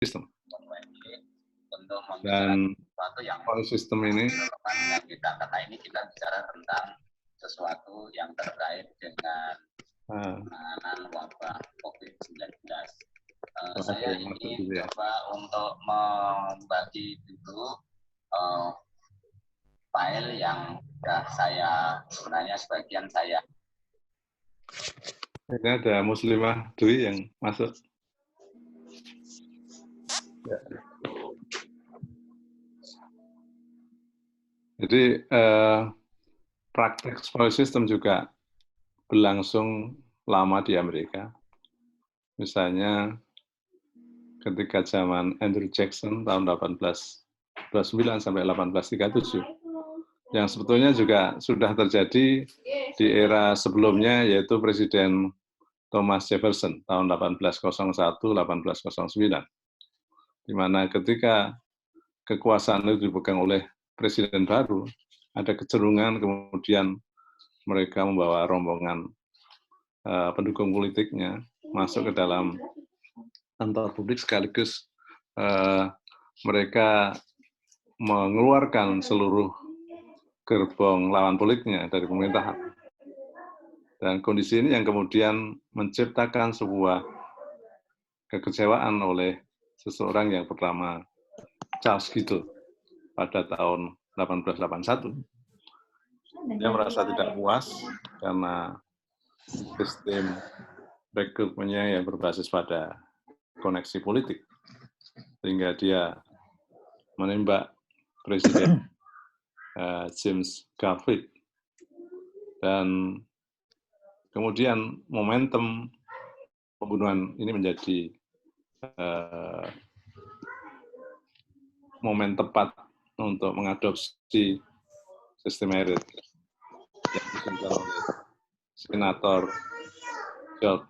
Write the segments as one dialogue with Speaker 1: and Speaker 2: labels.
Speaker 1: sistem. Dan sistem ini
Speaker 2: kita kata ini kita bicara tentang sesuatu yang terkait dengan penanganan wabah COVID-19. Saya ingin coba untuk membagi dulu file yang sudah saya sebenarnya sebagian saya.
Speaker 1: Ini ada Muslimah Dwi yang masuk. Ya. Jadi praktek spoil system juga berlangsung lama di Amerika. Misalnya ketika zaman Andrew Jackson tahun 1829 sampai 1837, yang sebetulnya juga sudah terjadi di era sebelumnya, yaitu Presiden Thomas Jefferson tahun 1801-1809, di mana ketika kekuasaan itu dipegang oleh presiden baru, ada kecenderungan kemudian mereka membawa rombongan pendukung politiknya masuk ke dalam kantor publik, sekaligus mereka mengeluarkan seluruh gerbong lawan politiknya dari pemerintahan. Dan kondisi ini yang kemudian menciptakan sebuah kekecewaan oleh seseorang yang bernama Charles Giddel pada tahun 1881. Dia merasa tidak puas karena sistem rekrutmennya yang berbasis pada koneksi politik, sehingga dia menembak Presiden James Garfield. Dan kemudian momentum pembunuhan ini menjadi momen tepat untuk mengadopsi sistem merit yang disusun oleh Senator George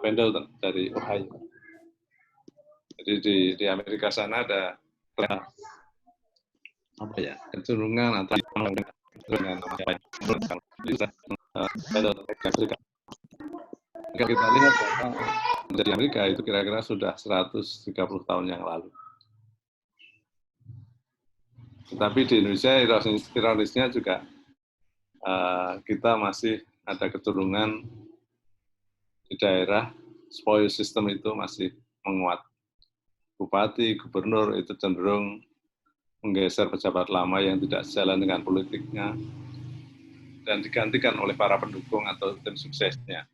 Speaker 1: Pendleton dari Ohio. Jadi di Amerika sana ada apa ya, kecenderungan atau dengan jika kita lihat dari Amerika itu kira-kira sudah 130 tahun yang lalu. Tetapi di Indonesia ironisnya juga kita masih ada kecenderungan di daerah spoil system itu masih menguat. Bupati, gubernur itu cenderung menggeser pejabat lama yang tidak sejalan dengan politiknya dan digantikan oleh para pendukung atau tim suksesnya.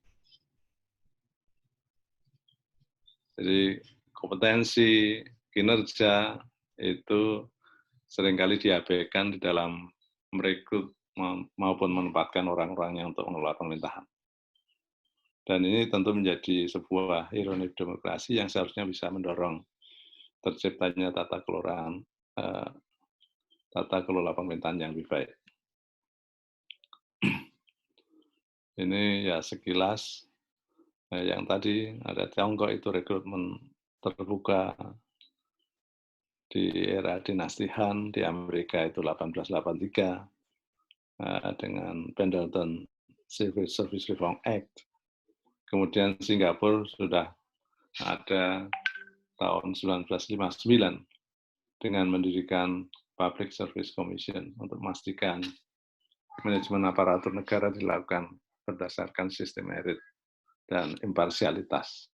Speaker 1: Jadi kompetensi, kinerja itu seringkali diabaikan di dalam merekrut maupun menempatkan orang-orangnya untuk mengelola pemerintahan. Dan ini tentu menjadi sebuah ironi demokrasi yang seharusnya bisa mendorong terciptanya tata kelola pemerintahan yang lebih baik. Ini ya sekilas. Yang tadi ada Tiongkok itu rekrutmen terbuka di era dinasti Han, di Amerika itu 1883 dengan Pendleton Civil Service Reform Act. Kemudian Singapura sudah ada tahun 1959 dengan mendirikan Public Service Commission untuk memastikan manajemen aparatur negara dilakukan berdasarkan sistem merit dan imparsialitas.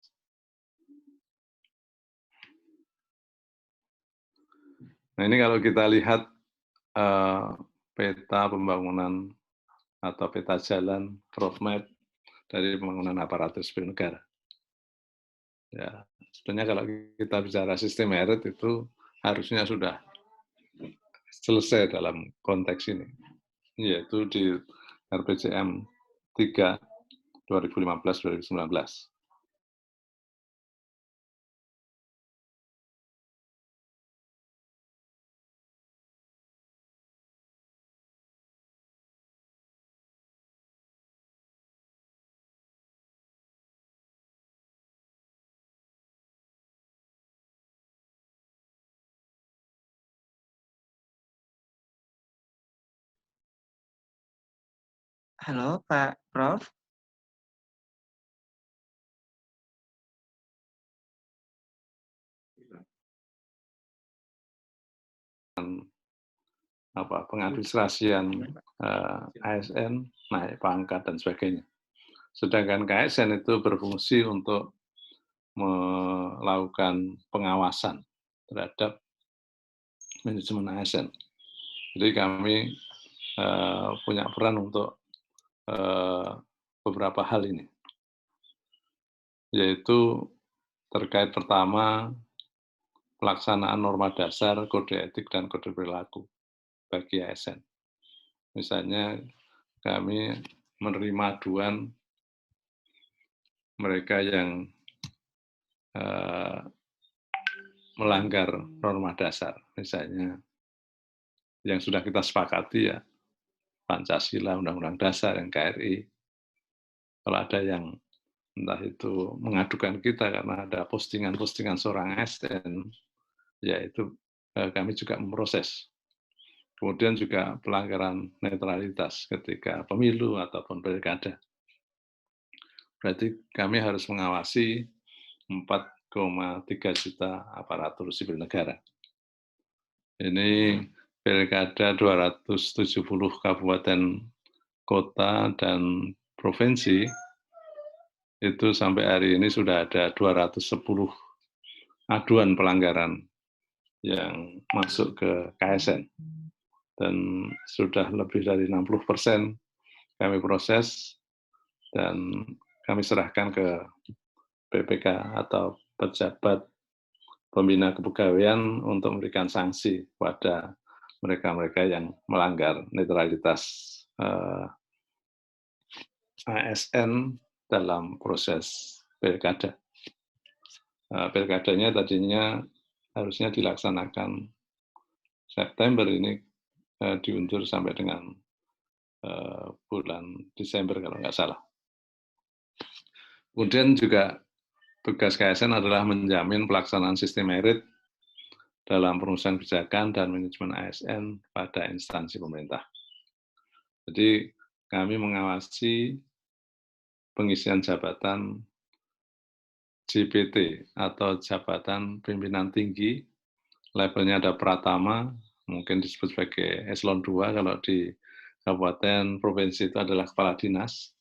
Speaker 1: Nah, ini kalau kita lihat peta pembangunan atau peta jalan roadmap dari pembangunan aparatur sipil negara. Ya, sebenarnya kalau kita bicara sistem merit itu harusnya sudah selesai dalam konteks ini, yaitu di RPJM 3 2015-2019.
Speaker 3: Halo Pak Prof.
Speaker 1: pengadministrasian ASN naik pangkat dan sebagainya. Sedangkan KSN itu berfungsi untuk melakukan pengawasan terhadap manajemen ASN. Jadi kami punya peran untuk beberapa hal ini, yaitu terkait pertama pelaksanaan norma dasar, kode etik, dan kode perilaku bagi ASN. Misalnya kami menerima aduan mereka yang melanggar norma dasar, misalnya yang sudah kita sepakati ya Pancasila, Undang-Undang Dasar, NKRI. Kalau ada yang entah itu mengadukan kita karena ada postingan-postingan seorang ASN, ya itu kami juga memproses. Kemudian juga pelanggaran netralitas ketika pemilu ataupun pilkada. Berarti kami harus mengawasi 4,3 juta aparatur sipil negara. Ini pilkada 270 kabupaten kota dan provinsi, itu sampai hari ini sudah ada 210 aduan pelanggaran yang masuk ke KSN. Dan sudah lebih dari 60% kami proses dan kami serahkan ke PPK atau pejabat pembina kepegawaian untuk memberikan sanksi pada mereka-mereka yang melanggar netralitas ASN dalam proses pilkada. Pilkadanya tadinya harusnya dilaksanakan September, ini diundur sampai dengan bulan Desember kalau nggak salah. Kemudian juga tugas KSN adalah menjamin pelaksanaan sistem merit dalam perusahaan kebijakan dan manajemen ASN pada instansi pemerintah. Jadi kami mengawasi pengisian jabatan JPT atau jabatan pimpinan tinggi, levelnya ada pratama, mungkin disebut sebagai eselon 2, kalau di kabupaten provinsi itu adalah kepala dinas.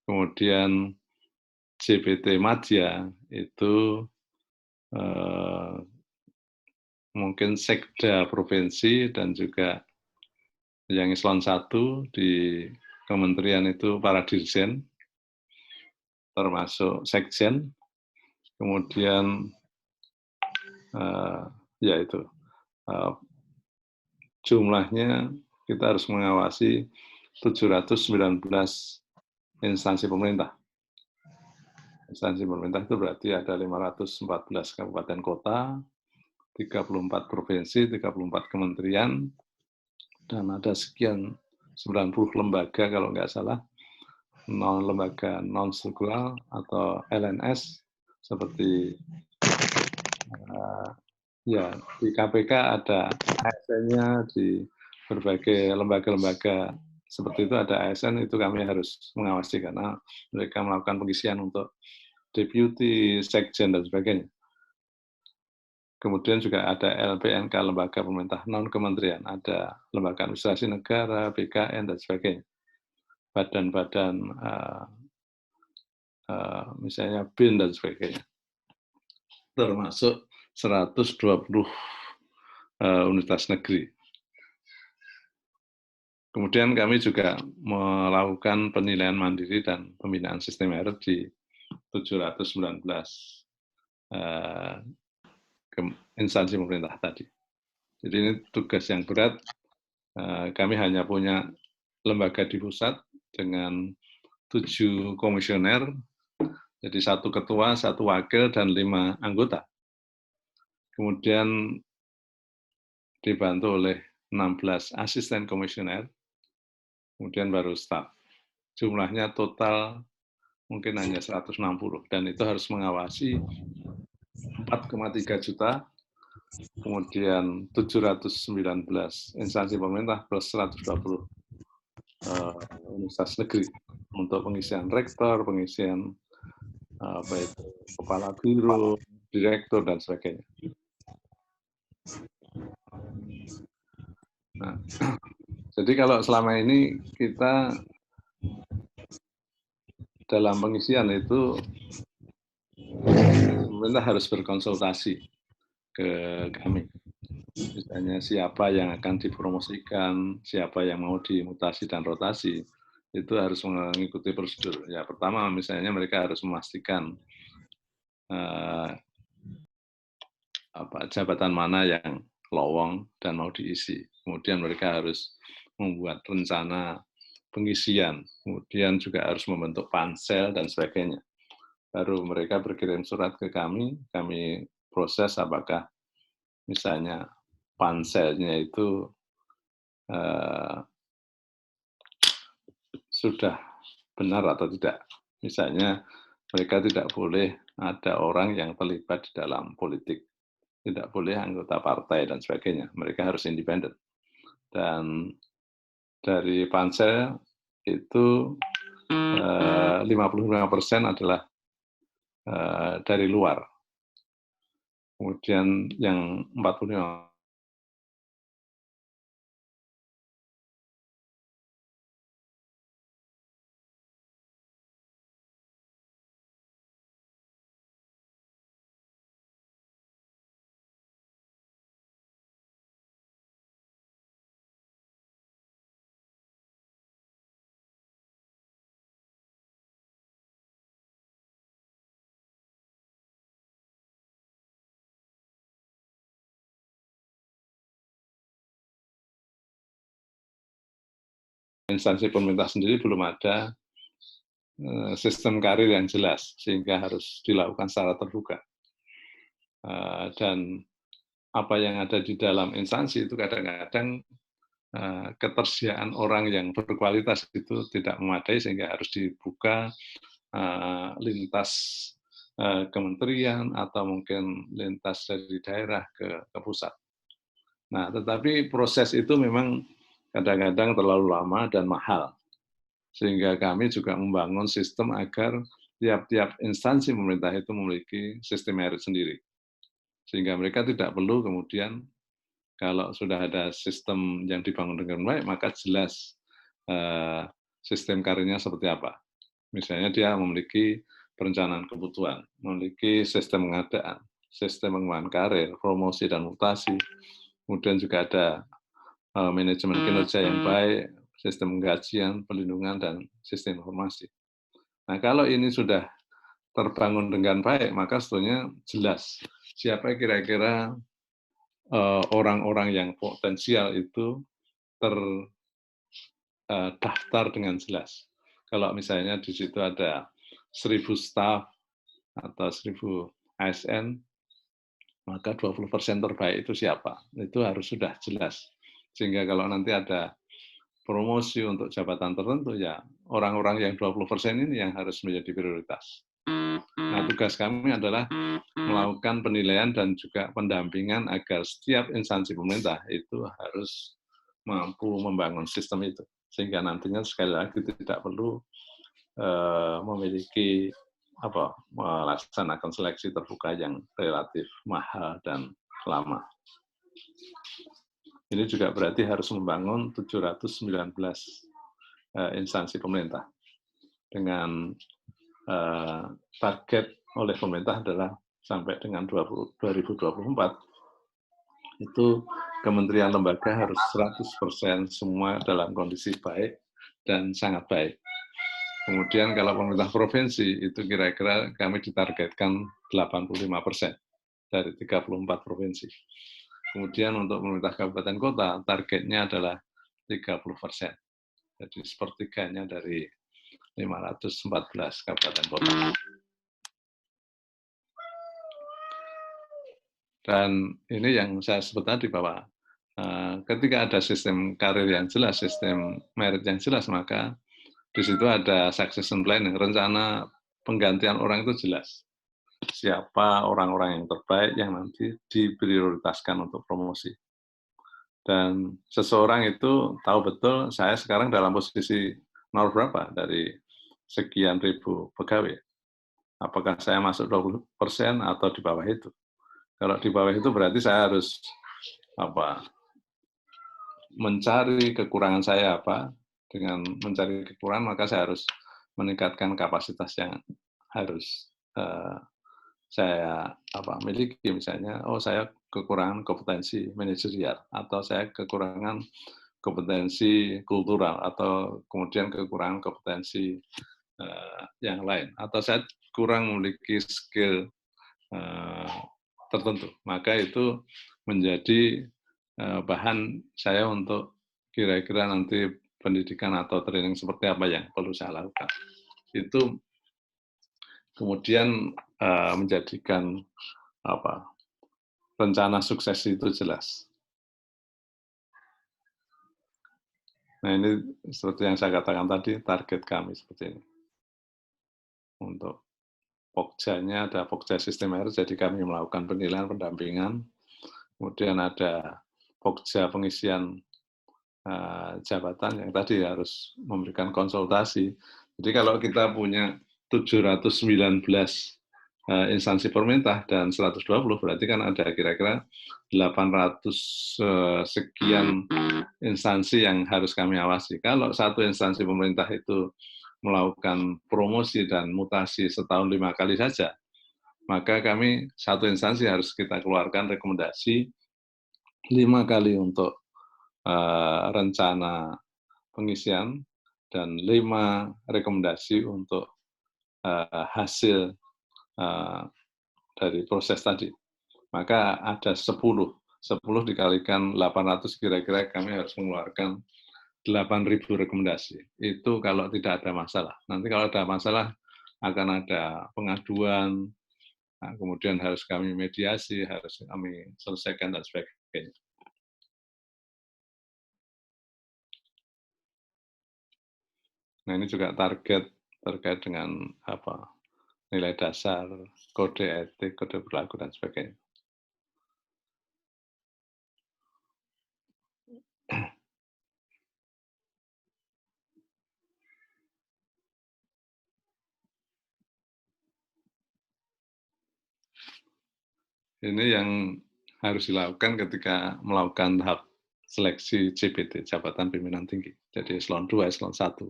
Speaker 1: Kemudian JPT Madya itu mungkin sekda provinsi, dan juga yang eselon 1 di kementerian itu para dirjen, termasuk sekjen. Kemudian ya itu jumlahnya kita harus mengawasi 719 instansi pemerintah. Instansi pemerintah itu berarti ada 514 kabupaten kota, 34 provinsi, 34 kementerian, dan ada sekian 90 lembaga kalau nggak salah, lembaga non-struktural atau LNS, seperti ya di KPK ada ASN-nya, di berbagai lembaga-lembaga seperti itu ada ASN, itu kami harus mengawasi karena mereka melakukan pengisian untuk deputi, sekjen, dan sebagainya. Kemudian juga ada LPNK, lembaga pemerintah non-kementerian, ada lembaga administrasi negara, BKN, dan sebagainya. Badan-badan misalnya BIN dan sebagainya. Termasuk 120 universitas negeri. Kemudian kami juga melakukan penilaian mandiri dan pembinaan sistem merit di 719 instansi pemerintah tadi. Jadi ini tugas yang berat. Kami hanya punya lembaga di pusat dengan 7 komisioner, jadi 1 ketua, 1 wakil, dan 5 anggota. Kemudian dibantu oleh 16 asisten komisioner, kemudian baru staf. Jumlahnya total mungkin hanya 160, dan itu harus mengawasi 4,3 juta, kemudian 719 instansi pemerintah plus 120 universitas negeri untuk pengisian rektor, pengisian baik kepala biro, direktur, dan sebagainya. Nah, jadi kalau selama ini kita dalam pengisian itu pemerintah harus berkonsultasi ke kami. Misalnya siapa yang akan dipromosikan, siapa yang mau dimutasi dan rotasi, itu harus mengikuti prosedur. Ya, pertama misalnya mereka harus memastikan jabatan mana yang lowong dan mau diisi. Kemudian mereka harus membuat rencana pengisian, kemudian juga harus membentuk pansel dan sebagainya. Baru mereka berkirim surat ke kami proses apakah misalnya panselnya itu sudah benar atau tidak. Misalnya mereka tidak boleh ada orang yang terlibat di dalam politik, tidak boleh anggota partai dan sebagainya. Mereka harus independen. Dan dari pansel itu 55% adalah dari luar. Kemudian yang 45% instansi pemerintah sendiri belum ada sistem karir yang jelas, sehingga harus dilakukan secara terbuka. Dan apa yang ada di dalam instansi itu kadang-kadang ketersediaan orang yang berkualitas itu tidak memadai, sehingga harus dibuka lintas kementerian atau mungkin lintas dari daerah ke pusat. Nah, tetapi proses itu memang kadang-kadang terlalu lama dan mahal. Sehingga kami juga membangun sistem agar tiap-tiap instansi pemerintah itu memiliki sistem merit sendiri. Sehingga mereka tidak perlu kemudian kalau sudah ada sistem yang dibangun dengan baik, maka jelas sistem karirnya seperti apa. Misalnya dia memiliki perencanaan kebutuhan, memiliki sistem pengadaan, sistem pengembangan karir, promosi dan mutasi, kemudian juga ada manajemen kinerja yang baik, sistem penggajian, perlindungan, dan sistem informasi. Nah, kalau ini sudah terbangun dengan baik, maka sebetulnya jelas siapa kira-kira orang-orang yang potensial itu terdaftar dengan jelas. Kalau misalnya di situ ada 1.000 staf atau 1.000 ASN, maka 20% terbaik itu siapa? Itu harus sudah jelas. Sehingga kalau nanti ada promosi untuk jabatan tertentu, ya orang-orang yang 20% ini yang harus menjadi prioritas. Nah, tugas kami adalah melakukan penilaian dan juga pendampingan agar setiap instansi pemerintah itu harus mampu membangun sistem itu. Sehingga nantinya sekali lagi tidak perlu memiliki melaksanakan seleksi terbuka yang relatif mahal dan lama. Ini juga berarti harus membangun 719 instansi pemerintah. Dengan target oleh pemerintah adalah sampai dengan 2024, itu kementerian lembaga harus 100% semua dalam kondisi baik dan sangat baik. Kemudian kalau pemerintah provinsi, itu kira-kira kami ditargetkan 85% dari 34 provinsi. Kemudian untuk pemerintah kabupaten kota, targetnya adalah 30%. Jadi sepertiganya dari 514 kabupaten kota. Dan ini yang saya sebut tadi bahwa ketika ada sistem karir yang jelas, sistem merit yang jelas, maka di situ ada succession planning, rencana penggantian orang itu jelas. Siapa orang-orang yang terbaik yang nanti diprioritaskan untuk promosi. Dan seseorang itu tahu betul saya sekarang dalam posisi nomor berapa dari sekian ribu pegawai. Apakah saya masuk 20% atau di bawah itu. Kalau di bawah itu berarti saya harus mencari kekurangan saya apa, dengan mencari kekurangan maka saya harus meningkatkan kapasitas yang harus saya miliki, misalnya, saya kekurangan kompetensi manajerial, atau saya kekurangan kompetensi kultural, atau kemudian kekurangan kompetensi yang lain, atau saya kurang memiliki skill tertentu, maka itu menjadi bahan saya untuk kira-kira nanti pendidikan atau training seperti apa yang perlu saya lakukan. Itu kemudian menjadikan rencana sukses itu jelas. Nah, ini seperti yang saya katakan tadi, target kami seperti ini. Untuk Pokjanya ada Pokja Sistem R, jadi kami melakukan penilaian, pendampingan. Kemudian ada Pokja pengisian jabatan yang tadi harus memberikan konsultasi. Jadi kalau kita punya 719 instansi pemerintah dan 120, berarti kan ada kira-kira 800 sekian instansi yang harus kami awasi. Kalau satu instansi pemerintah itu melakukan promosi dan mutasi setahun 5 kali saja, maka kami satu instansi harus kita keluarkan rekomendasi 5 kali untuk rencana pengisian dan 5 rekomendasi untuk hasil dari proses tadi. Maka ada 10 dikalikan 800, kira-kira kami harus mengeluarkan 8.000 rekomendasi. Itu kalau tidak ada masalah. Nanti kalau ada masalah akan ada pengaduan, kemudian harus kami mediasi, harus kami selesaikan dan sebagainya. Nah, ini juga target terkait dengan nilai dasar, kode etik, kode perilaku, dan sebagainya. Ini yang harus dilakukan ketika melakukan tahap seleksi JPT, Jabatan Pimpinan Tinggi. Jadi eselon 2, eselon 1.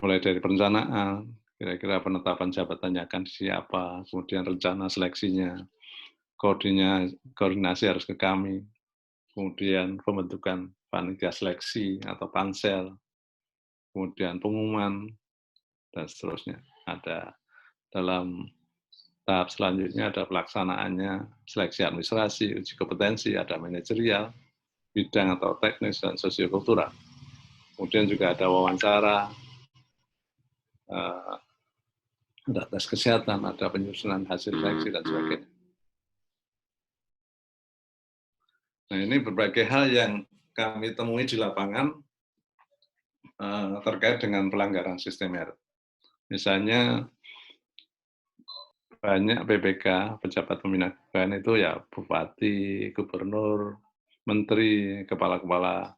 Speaker 1: Mulai dari perencanaan, kira-kira penetapan jabatannya akan siapa, kemudian rencana seleksinya, koordinasi harus ke kami, kemudian pembentukan panitia seleksi atau pansel, kemudian pengumuman, dan seterusnya. Ada dalam tahap selanjutnya ada pelaksanaannya, seleksi administrasi, uji kompetensi, ada manajerial, bidang atau teknis, dan sosiokultural. Kemudian juga ada wawancara, ada tes kesehatan, ada penyusunan hasil seleksi, dan sebagainya. Nah, ini berbagai hal yang kami temui di lapangan terkait dengan pelanggaran sistem R. Misalnya, banyak PPK, pejabat pembina kepegawaian itu ya bupati, gubernur, menteri, kepala-kepala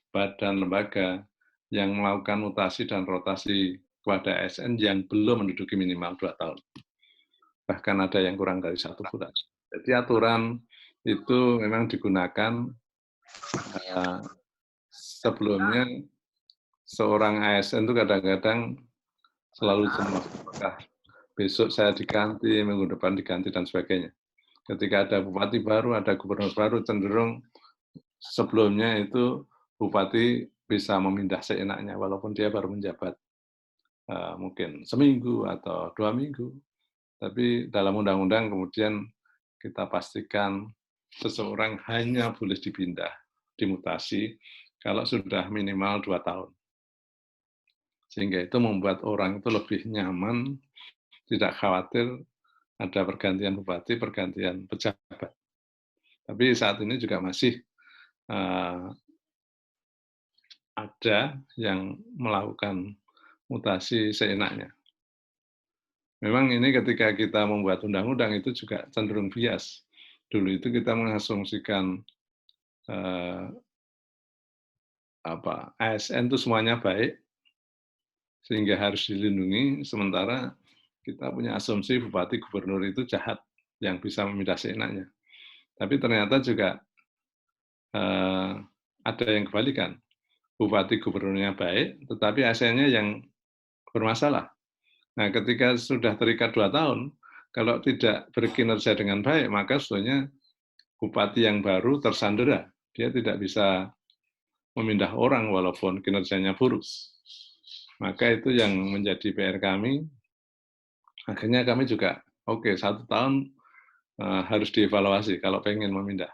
Speaker 1: badan lembaga yang melakukan mutasi dan rotasi kepada ASN yang belum menduduki minimal 2 tahun. Bahkan ada yang kurang dari 1 bulan. Jadi aturan itu memang digunakan sebelumnya seorang ASN itu kadang-kadang selalu cemas, apakah besok saya diganti, minggu depan diganti, dan sebagainya. Ketika ada bupati baru, ada gubernur baru, cenderung sebelumnya itu bupati bisa memindah seenaknya, walaupun dia baru menjabat mungkin seminggu atau 2 minggu. Tapi dalam undang-undang kemudian kita pastikan seseorang hanya boleh dipindah, dimutasi, kalau sudah minimal 2 tahun. Sehingga itu membuat orang itu lebih nyaman, tidak khawatir ada pergantian bupati, pergantian pejabat. Tapi saat ini juga masih ada yang melakukan mutasi seenaknya. Memang ini ketika kita membuat undang-undang itu juga cenderung bias. Dulu itu kita mengasumsikan ASN itu semuanya baik, sehingga harus dilindungi, sementara kita punya asumsi bupati gubernur itu jahat, yang bisa memindah seenaknya. Tapi ternyata juga ada yang kebalikan. Bupati gubernurnya baik, tetapi ASN-nya yang bermasalah. Nah, ketika sudah terikat 2 tahun, kalau tidak berkinerja dengan baik, maka sebetulnya bupati yang baru tersandera. Dia tidak bisa memindah orang walaupun kinerjanya buruk. Maka itu yang menjadi PR kami. Akhirnya kami juga, oke, 1 tahun harus dievaluasi kalau pengen memindah.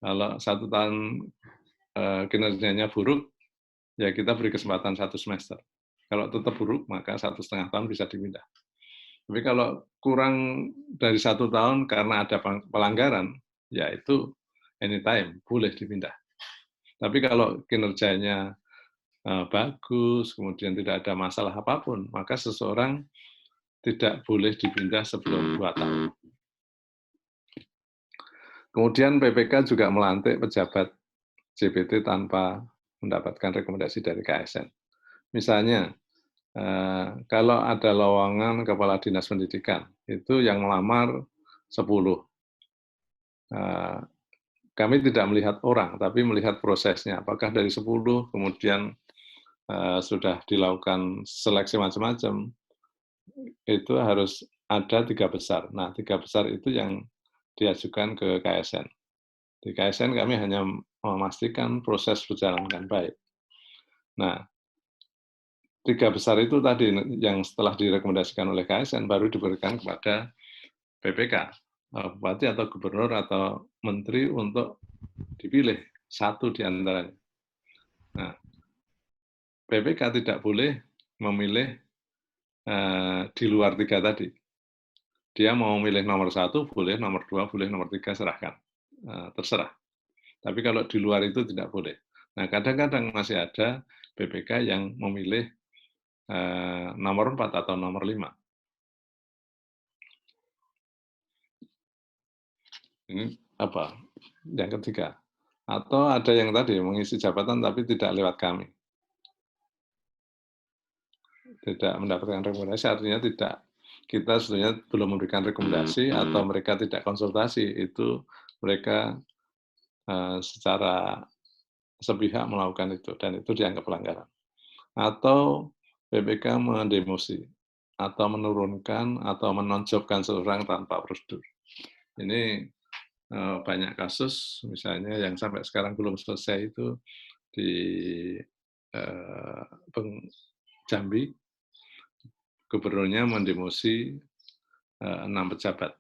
Speaker 1: Kalau 1 tahun kinerjanya buruk, ya kita beri kesempatan 1 semester. Kalau tetap buruk, maka 1,5 tahun bisa dipindah. Tapi kalau kurang dari 1 tahun karena ada pelanggaran, ya itu anytime, boleh dipindah. Tapi kalau kinerjanya bagus, kemudian tidak ada masalah apapun, maka seseorang tidak boleh dipindah sebelum 2 tahun. Kemudian PPK juga melantik pejabat JPT tanpa mendapatkan rekomendasi dari KSN. Misalnya, kalau ada lowongan kepala dinas pendidikan, itu yang melamar 10. Kami tidak melihat orang, tapi melihat prosesnya. Apakah dari 10, kemudian sudah dilakukan seleksi macam-macam, itu harus ada 3 besar. Nah, 3 besar itu yang diajukan ke KSN. Di KSN kami hanya memastikan proses berjalan dengan baik. Nah, 3 besar itu tadi yang setelah direkomendasikan oleh KSN baru diberikan kepada PPK, bupati atau gubernur atau menteri untuk dipilih satu di antaranya. Nah, PPK tidak boleh memilih di luar 3 tadi. Dia mau memilih nomor 1 boleh, nomor 2 boleh, nomor 3 serahkan, terserah. Tapi kalau di luar itu tidak boleh. Nah, kadang-kadang masih ada PPK yang memilih nomor 4 atau nomor 5. Ini apa? Yang ketiga. Atau ada yang tadi mengisi jabatan tapi tidak lewat kami. Tidak mendapatkan rekomendasi, artinya tidak, kita sebenarnya belum memberikan rekomendasi atau mereka tidak konsultasi, itu mereka secara sepihak melakukan itu, dan itu dianggap pelanggaran. Atau PPK mendemosi, atau menurunkan, atau menonjolkan seseorang tanpa prosedur. Ini banyak kasus, misalnya yang sampai sekarang belum selesai itu di Jambi, gubernurnya mendemosi 6 pejabat.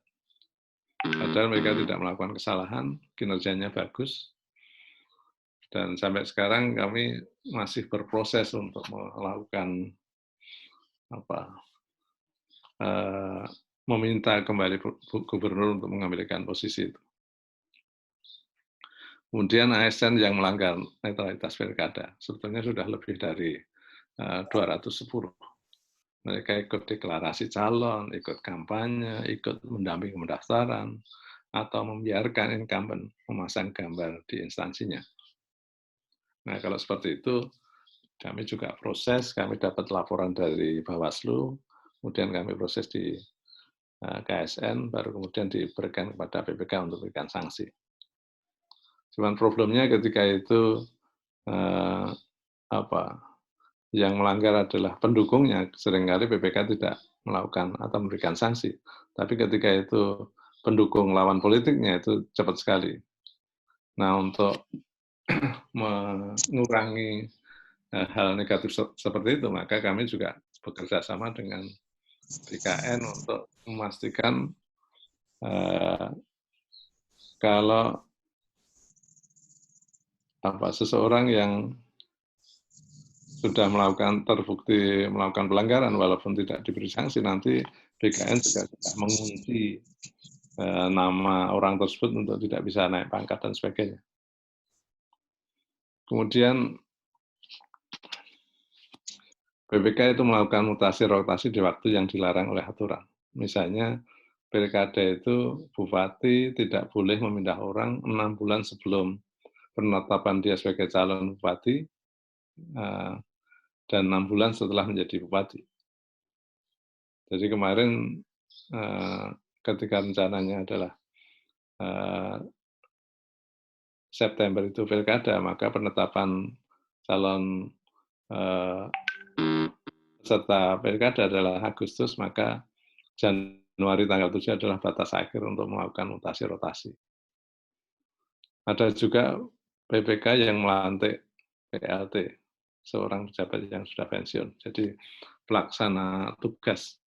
Speaker 1: Padahal mereka tidak melakukan kesalahan, kinerjanya bagus, dan sampai sekarang kami masih berproses untuk melakukan meminta kembali gubernur untuk mengambilkan posisi itu. Kemudian ASN yang melanggar netralitas pilkada, sebetulnya sudah lebih dari 210. Mereka ikut deklarasi calon, ikut kampanye, ikut mendampingi pendaftaran, atau membiarkan incumbent memasang gambar di instansinya. Nah, kalau seperti itu, kami juga proses, kami dapat laporan dari Bawaslu, kemudian kami proses di KSN, baru kemudian diberikan kepada PPK untuk memberikan sanksi. Cuman problemnya ketika itu yang melanggar adalah pendukungnya, seringkali PPK tidak melakukan atau memberikan sanksi. Tapi ketika itu pendukung lawan politiknya itu cepat sekali. Nah, untuk mengurangi hal negatif seperti itu, maka kami juga bekerja sama dengan BKN untuk memastikan kalau seseorang yang sudah terbukti melakukan pelanggaran walaupun tidak diberi sanksi, nanti BKN juga mengunci nama orang tersebut untuk tidak bisa naik pangkat dan sebagainya. Kemudian PPK itu melakukan mutasi-rotasi di waktu yang dilarang oleh aturan. Misalnya pilkada itu bupati tidak boleh memindah orang 6 bulan sebelum penetapan dia sebagai calon bupati dan 6 bulan setelah menjadi bupati. Jadi kemarin ketika rencananya adalah September itu pilkada, maka penetapan calon peserta pilkada adalah Agustus, maka Januari tanggal 7 adalah batas akhir untuk melakukan mutasi rotasi. Ada juga PPK yang melantik PLT, seorang pejabat yang sudah pensiun. Jadi pelaksana tugas,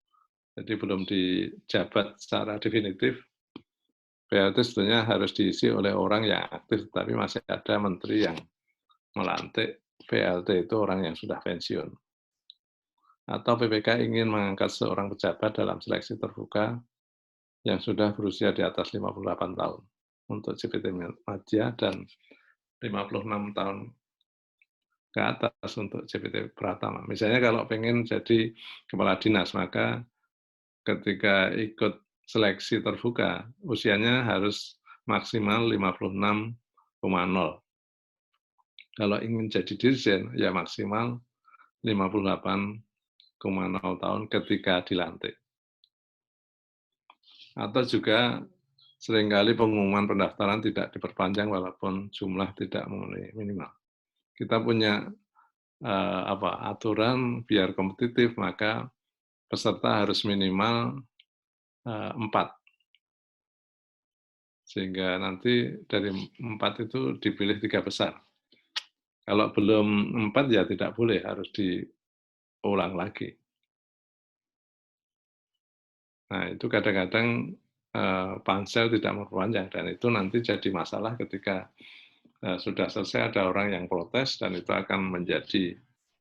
Speaker 1: jadi belum dijabat secara definitif. PLT sebetulnya harus diisi oleh orang yang aktif, tapi masih ada menteri yang melantik PLT itu orang yang sudah pensiun. Atau PPK ingin mengangkat seorang pejabat dalam seleksi terbuka yang sudah berusia di atas 58 tahun untuk CPT Madya dan 56 tahun ke atas untuk CPT Pratama. Misalnya kalau pengen jadi kepala dinas, maka ketika ikut seleksi terbuka, usianya harus maksimal 56,0. Kalau ingin jadi dirjen, ya maksimal 58,0 tahun ketika dilantik. Atau juga seringkali pengumuman pendaftaran tidak diperpanjang walaupun jumlah tidak memenuhi minimal. Kita punya aturan biar kompetitif, maka peserta harus minimal 4. Sehingga nanti dari 4 itu dipilih 3 besar. Kalau belum 4 ya tidak boleh, harus diulang lagi. Nah, itu kadang-kadang pansel tidak memperpanjang, dan itu nanti jadi masalah ketika sudah selesai ada orang yang protes, dan itu akan menjadi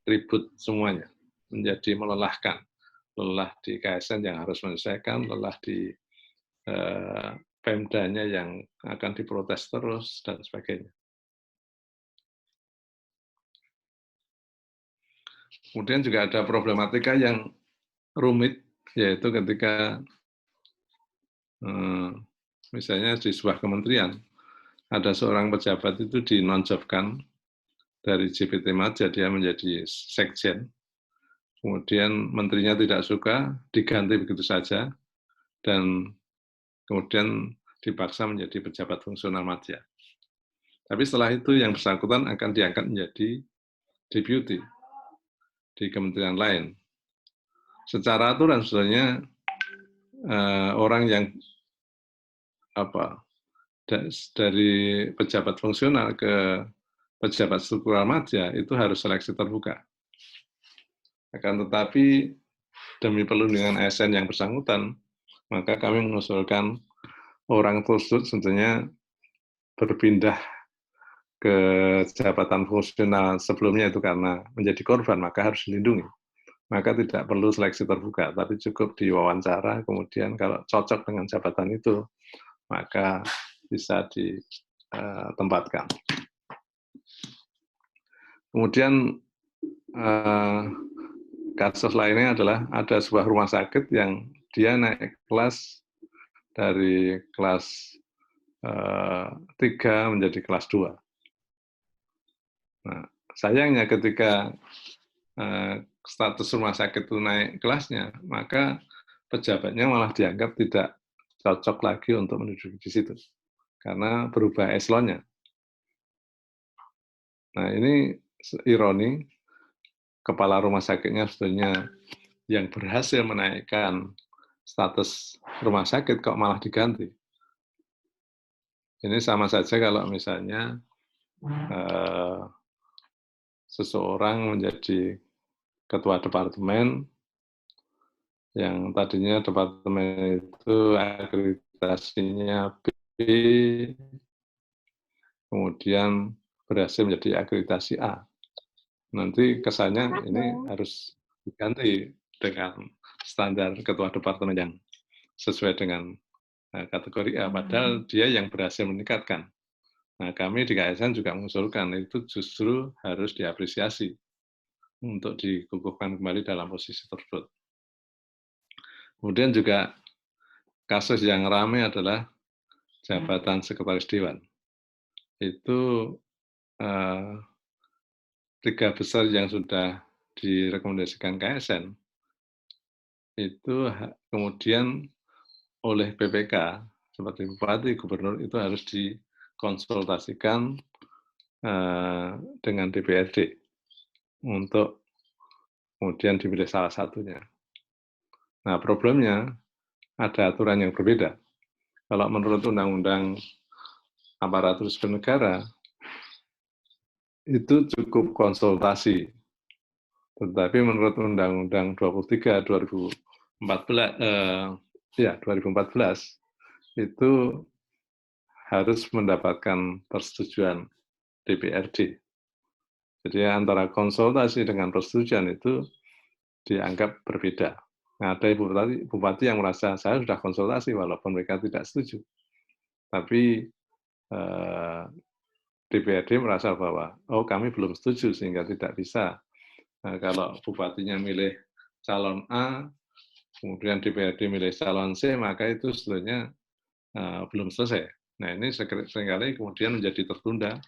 Speaker 1: ribut semuanya, menjadi melelahkan. Lelah di KSN yang harus menyelesaikan, lelah di Pemdanya yang akan diprotes terus, dan sebagainya. Kemudian juga ada problematika yang rumit, yaitu ketika misalnya di sebuah kementerian, ada seorang pejabat itu dinonjobkan dari JPT Madya, dia menjadi sekjen, kemudian menterinya tidak suka, diganti begitu saja, dan kemudian dipaksa menjadi pejabat fungsional Madya. Tapi setelah itu yang bersangkutan akan diangkat menjadi deputi di kementerian lain. Secara aturan sebenarnya orang yang dari pejabat fungsional ke pejabat struktural Madya itu harus seleksi terbuka. Akan tetapi demi perlindungan ASN yang bersangkutan, maka kami mengusulkan orang tersebut tentunya berpindah ke jabatan fungsional sebelumnya itu karena menjadi korban, maka harus dilindungi. Maka tidak perlu seleksi terbuka, tapi cukup diwawancara, kemudian kalau cocok dengan jabatan itu, maka bisa ditempatkan. Kemudian kasus lainnya adalah ada sebuah rumah sakit yang dia naik kelas dari kelas 3 menjadi kelas 2. Nah, sayangnya ketika status rumah sakit itu naik kelasnya, maka pejabatnya malah dianggap tidak cocok lagi untuk menduduki di situ, karena berubah eselonnya. Nah, ini ironi, kepala rumah sakitnya sebetulnya yang berhasil menaikkan status rumah sakit kok malah diganti. Ini sama saja kalau misalnya seseorang menjadi ketua departemen, yang tadinya departemen itu akreditasinya B, kemudian berhasil menjadi akreditasi A. Nanti kesannya ini harus diganti dengan standar ketua departemen yang sesuai dengan kategori A, padahal dia yang berhasil meningkatkan. Nah, kami di KSN juga mengusulkan itu justru harus diapresiasi untuk dikukuhkan kembali dalam posisi tersebut. Kemudian juga kasus yang ramai adalah jabatan sekretaris dewan. Itu 3 besar yang sudah direkomendasikan KSN, itu kemudian oleh PPK, seperti Bupati, Gubernur, itu harus konsultasikan dengan DPRD untuk kemudian dipilih salah satunya. Nah, problemnya ada aturan yang berbeda. Kalau menurut Undang-Undang Aparatur Sipil Negara, itu cukup konsultasi. Tetapi menurut Undang-Undang 23 2014 itu harus mendapatkan persetujuan DPRD. Jadi antara konsultasi dengan persetujuan itu dianggap berbeda. Nah, ada bupati yang merasa saya sudah konsultasi walaupun mereka tidak setuju. Tapi DPRD merasa bahwa kami belum setuju sehingga tidak bisa. Nah, kalau bupatinya milih calon A, kemudian DPRD milih calon C, maka itu sebetulnya belum selesai. Nah, ini seringkali kemudian menjadi tertunda.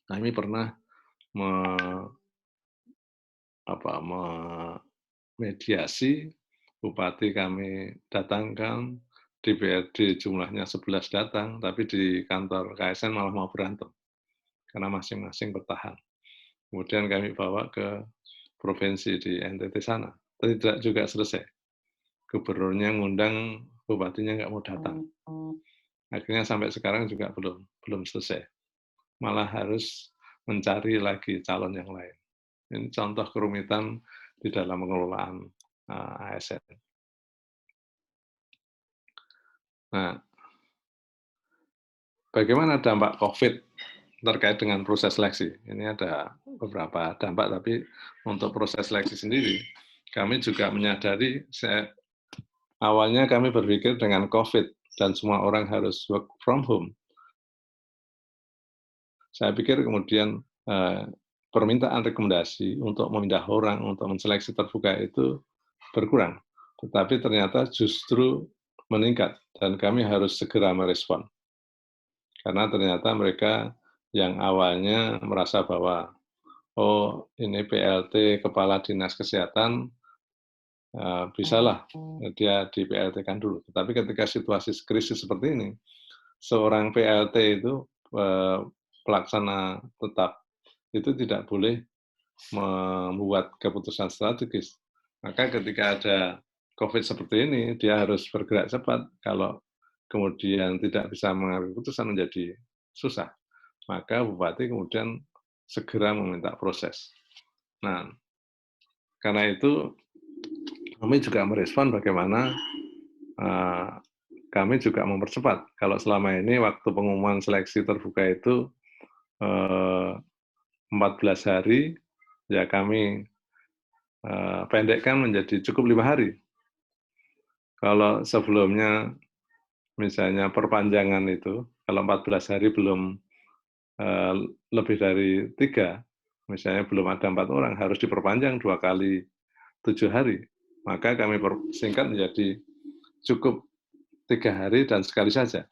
Speaker 1: Kami pernah mediasi, bupati kami datangkan, DPRD jumlahnya 11 datang, tapi di kantor KSN malah mau berantem, karena masing-masing bertahan. Kemudian kami bawa ke provinsi di NTT sana, tidak juga selesai. Gubernurnya ngundang, bupatinya nggak mau datang. Akhirnya sampai sekarang juga belum selesai. Malah harus mencari lagi calon yang lain. Ini contoh kerumitan di dalam pengelolaan ASN. Nah, bagaimana dampak COVID terkait dengan proses seleksi? Ini ada beberapa dampak, tapi untuk proses seleksi sendiri, kami juga menyadari, awalnya kami berpikir dengan COVID dan semua orang harus work from home. Saya pikir kemudian permintaan rekomendasi untuk memindah orang, untuk menseleksi terbuka itu berkurang. Tetapi ternyata justru meningkat, dan kami harus segera merespon. Karena ternyata mereka yang awalnya merasa bahwa, ini PLT Kepala Dinas Kesehatan, bisalah dia di PLT-kan dulu. Tetapi ketika situasi krisis seperti ini, seorang PLT itu, pelaksana tetap, itu tidak boleh membuat keputusan strategis. Maka ketika ada COVID seperti ini, dia harus bergerak cepat. Kalau kemudian tidak bisa mengambil keputusan menjadi susah. Maka bupati kemudian segera meminta proses. Nah, karena itu kami juga merespon bagaimana kami juga mempercepat. Kalau selama ini waktu pengumuman seleksi terbuka itu 14 hari, ya kami pendekkan menjadi cukup 5 hari. Kalau sebelumnya misalnya perpanjangan itu, kalau 14 hari belum lebih dari 3, misalnya belum ada 4 orang, harus diperpanjang 2 kali 7 hari. Maka kami persingkat menjadi cukup 3 hari dan sekali saja.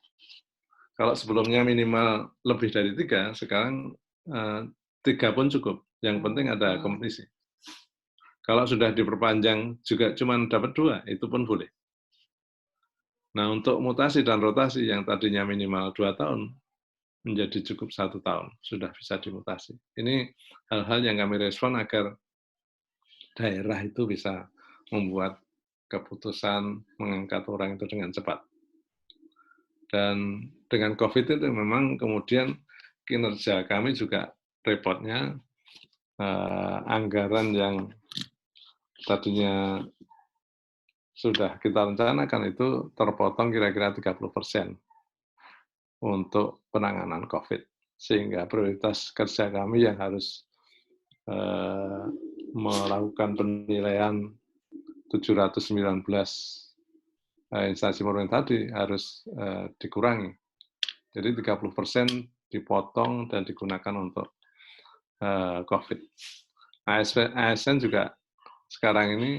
Speaker 1: Kalau sebelumnya minimal lebih dari 3, sekarang 3 pun cukup. Yang penting ada kompetisi. Kalau sudah diperpanjang juga cuma dapat 2, itu pun boleh. Nah, untuk mutasi dan rotasi yang tadinya minimal 2 tahun, menjadi cukup 1 tahun, sudah bisa dimutasi. Ini hal-hal yang kami respon agar daerah itu bisa membuat keputusan mengangkat orang itu dengan cepat. Dan dengan COVID itu memang kemudian kinerja kami juga repotnya, anggaran yang tadinya sudah kita rencanakan itu terpotong kira-kira 30% untuk penanganan COVID. Sehingga prioritas kerja kami yang harus melakukan penilaian 719 instansi pemerintah tadi harus dikurangi. Jadi 30% dipotong dan digunakan untuk COVID. ASN juga sekarang ini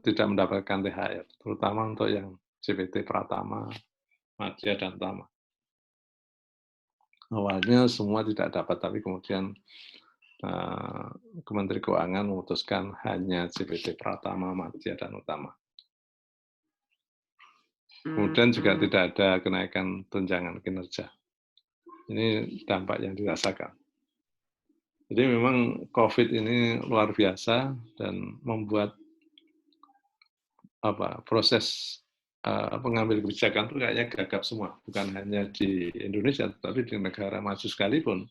Speaker 1: tidak mendapatkan THR, terutama untuk yang CPT Pratama, Madya, dan Utama. Awalnya semua tidak dapat, tapi kemudian Kementerian Keuangan memutuskan hanya CPT Pratama, Madya, dan Utama. Kemudian juga tidak ada kenaikan tunjangan kinerja. Ini dampak yang dirasakan. Jadi memang COVID ini luar biasa dan membuat proses pengambil kebijakan itu kayaknya gagap semua, bukan hanya di Indonesia, tapi di negara maju sekalipun.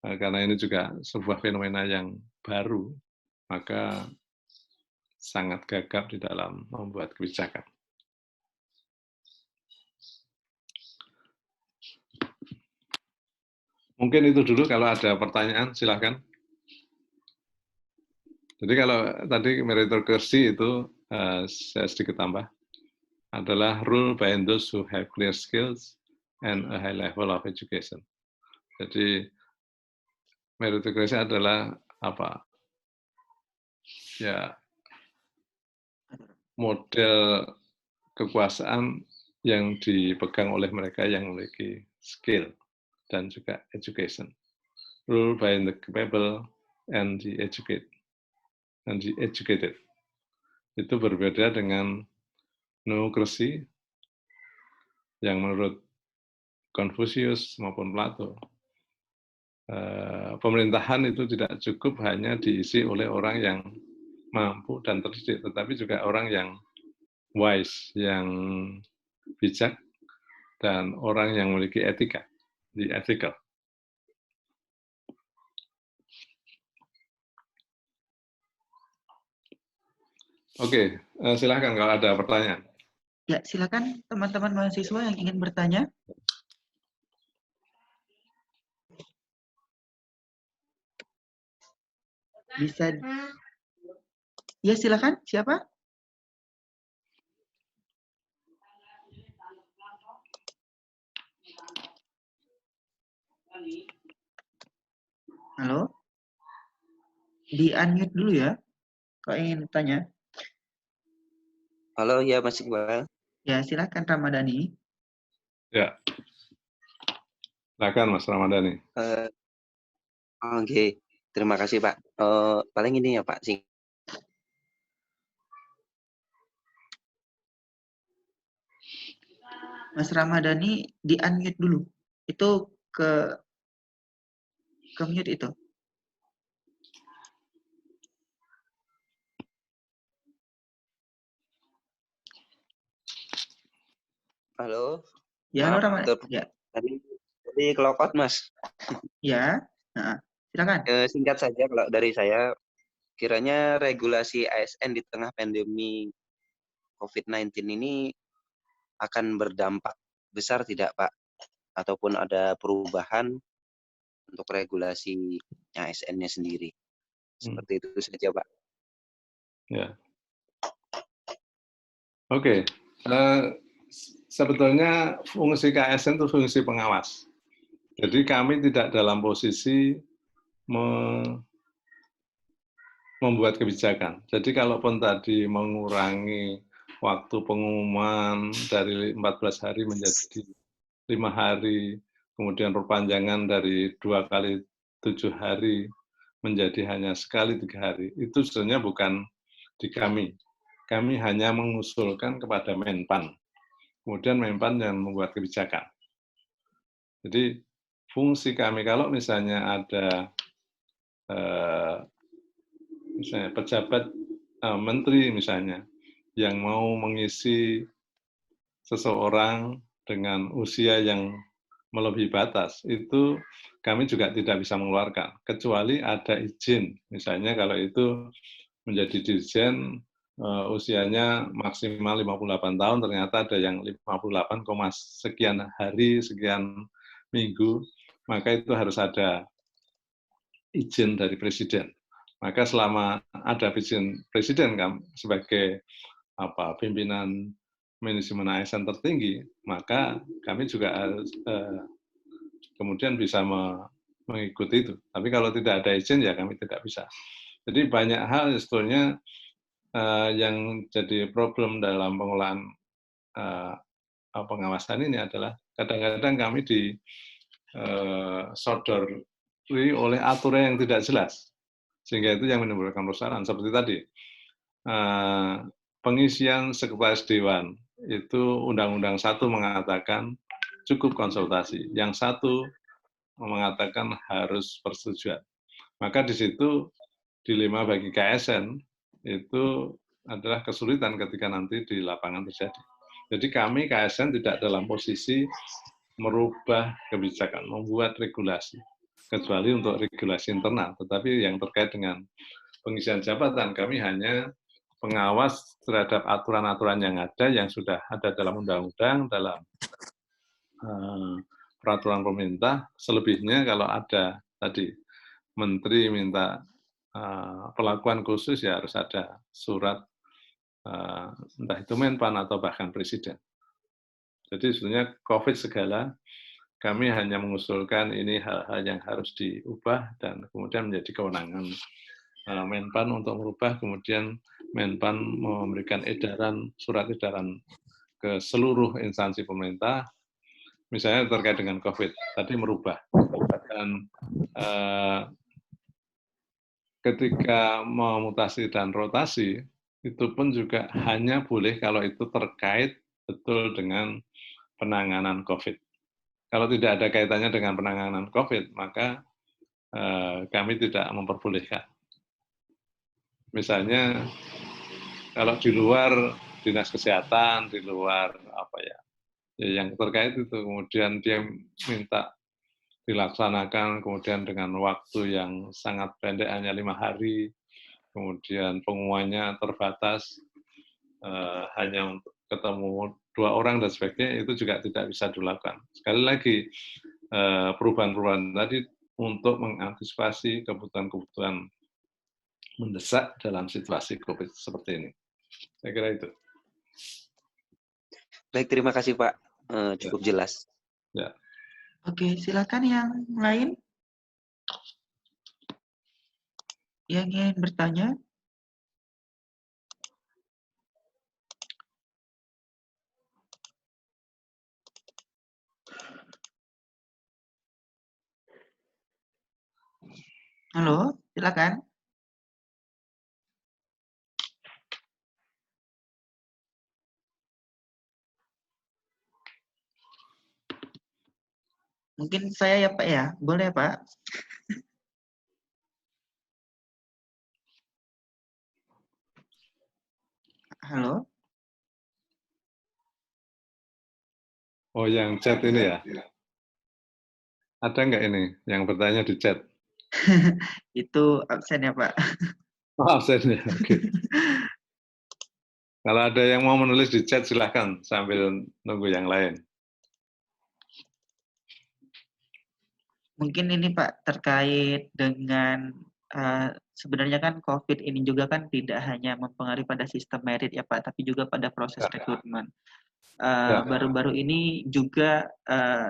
Speaker 1: Karena ini juga sebuah fenomena yang baru, maka sangat gagap di dalam membuat kebijakan. Mungkin itu dulu, kalau ada pertanyaan silakan. Jadi kalau tadi meritokrasi itu saya sedikit tambah, adalah rule by those who have clear skills and a high level of education. Jadi meritokrasi adalah ya model kekuasaan yang dipegang oleh mereka yang memiliki skill dan juga education. Rule by the capable and the educated. Itu berbeda dengan nookrasi yang menurut Confucius maupun Plato, pemerintahan itu tidak cukup hanya diisi oleh orang yang mampu dan terdidik, tetapi juga orang yang wise, yang bijak, dan orang yang memiliki etika, the ethical. Oke, silakan kalau ada pertanyaan.
Speaker 3: Ya, silakan teman-teman mahasiswa yang ingin bertanya. Bisa. Ya, silakan. Siapa? Halo? Di-unmute dulu ya, kalau ingin tanya.
Speaker 4: Halo, ya Mas Iqbal.
Speaker 3: Ya, silakan Ramadhani.
Speaker 1: Ya, silakan Mas Ramadhani.
Speaker 4: Oke, terima kasih Pak. Paling ini ya Pak, sing.
Speaker 3: Mas Ramadhani di-unmute dulu. Itu ke mute itu.
Speaker 4: Halo.
Speaker 3: Ya, halo Ramadhani. Ya.
Speaker 4: Tadi kelokot Mas.
Speaker 3: Ya, nah, silakan.
Speaker 4: Singkat saja kalau dari saya, kiranya regulasi ASN di tengah pandemi COVID-19 ini akan berdampak besar tidak Pak? Ataupun ada perubahan untuk regulasi ASN-nya sendiri? Seperti itu saja Pak.
Speaker 1: Ya. Oke. Sebetulnya fungsi KSN itu fungsi pengawas. Jadi kami tidak dalam posisi membuat kebijakan. Jadi kalaupun tadi mengurangi waktu pengumuman dari 14 hari menjadi 5 hari, kemudian perpanjangan dari 2 kali 7 hari menjadi hanya sekali 3 hari, itu sebenarnya bukan di kami. Kami hanya mengusulkan kepada Menpan. Kemudian Menpan yang membuat kebijakan. Jadi fungsi kami, kalau misalnya ada misalnya pejabat menteri misalnya yang mau mengisi seseorang dengan usia yang melebihi batas, itu kami juga tidak bisa mengeluarkan, kecuali ada izin. Misalnya kalau itu menjadi dirjen, usianya maksimal 58 tahun, ternyata ada yang 58, sekian hari, sekian minggu, maka itu harus ada izin dari presiden. Maka selama ada izin presiden sebagai pimpinan manajemen ASN tertinggi, maka kami juga harus kemudian bisa mengikuti itu. Tapi kalau tidak ada izin, ya kami tidak bisa. Jadi banyak hal sebetulnya yang jadi problem dalam pengelolaan pengawasan ini adalah kadang-kadang kami disodori oleh aturan yang tidak jelas, sehingga itu yang menimbulkan persoalan. Seperti tadi, pengisian sekretaris dewan itu Undang-Undang 1 mengatakan cukup konsultasi. Yang satu mengatakan harus persetujuan. Maka di situ dilema bagi KSN itu adalah kesulitan ketika nanti di lapangan terjadi. Jadi kami KSN tidak dalam posisi merubah kebijakan, membuat regulasi, kecuali untuk regulasi internal. Tetapi yang terkait dengan pengisian jabatan, kami hanya pengawas terhadap aturan-aturan yang ada, yang sudah ada dalam undang-undang, dalam peraturan pemerintah. Selebihnya kalau ada tadi menteri minta perlakuan khusus, ya harus ada surat entah itu Menpan atau bahkan Presiden. Jadi sebenarnya COVID segala, kami hanya mengusulkan ini hal-hal yang harus diubah dan kemudian menjadi kewenangan Menpan untuk merubah, kemudian Menpan memberikan edaran, surat edaran ke seluruh instansi pemerintah, misalnya terkait dengan COVID, tadi merubah. Dan ketika memutasi dan rotasi, itu pun juga hanya boleh kalau itu terkait betul dengan penanganan COVID. Kalau tidak ada kaitannya dengan penanganan COVID, maka kami tidak memperbolehkan. Misalnya, kalau di luar dinas kesehatan, di luar apa ya yang terkait itu, kemudian dia minta dilaksanakan, kemudian dengan waktu yang sangat pendek, hanya 5 hari, kemudian pengumumannya terbatas, hanya untuk ketemu 2 orang dan sebagainya, itu juga tidak bisa dilakukan. Sekali lagi, perubahan-perubahan tadi untuk mengantisipasi kebutuhan-kebutuhan mendesak dalam situasi COVID seperti ini. Saya kira itu.
Speaker 4: Baik, terima kasih Pak. Cukup jelas.
Speaker 1: Ya.
Speaker 3: Oke, silakan yang lain yang ingin bertanya. Halo, silakan. Mungkin saya ya Pak ya, boleh Pak? Halo?
Speaker 1: Oh, yang chat ini ya? Ada nggak ini yang bertanya di chat?
Speaker 3: Itu absen ya Pak.
Speaker 1: Oh, absen ya, oke. Kalau ada yang mau menulis di chat, silahkan sambil nunggu yang lain.
Speaker 3: Mungkin ini Pak terkait dengan sebenarnya kan COVID ini juga kan tidak hanya mempengaruhi pada sistem merit ya Pak, tapi juga pada proses rekrutmen. Baru-baru ini juga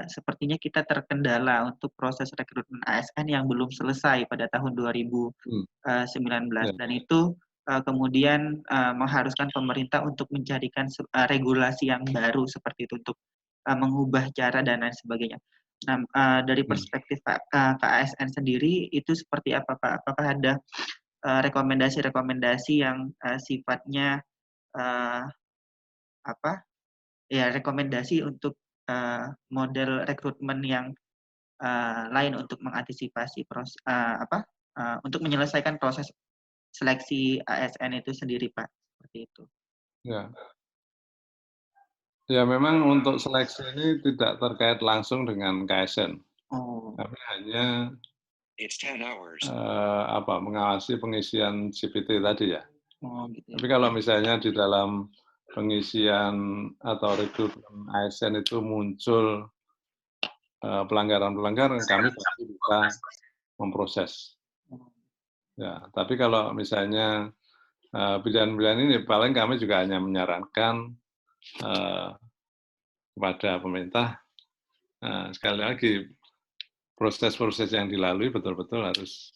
Speaker 3: sepertinya kita terkendala untuk proses rekrutmen ASN yang belum selesai pada tahun 2019 dan itu kemudian mengharuskan pemerintah untuk mencarikan regulasi yang baru seperti itu untuk mengubah cara dan lain sebagainya. Nah, dari perspektif KASN sendiri itu seperti apa Pak? Apakah ada rekomendasi-rekomendasi yang sifatnya rekomendasi untuk model rekrutmen yang lain untuk mengantisipasi untuk menyelesaikan proses seleksi ASN itu sendiri Pak, seperti itu.
Speaker 1: Ya, memang untuk seleksi ini tidak terkait langsung dengan KSN. Kami hanya mengawasi pengisian CPT tadi ya.
Speaker 3: Gitu.
Speaker 1: Tapi kalau misalnya di dalam pengisian atau rekrutmen ASN itu muncul pelanggaran-pelanggaran, kami pasti bisa memproses. Ya, tapi kalau misalnya pilihan-pilihan ini, paling kami juga hanya menyarankan kepada pemerintah, sekali lagi, proses-proses yang dilalui betul-betul harus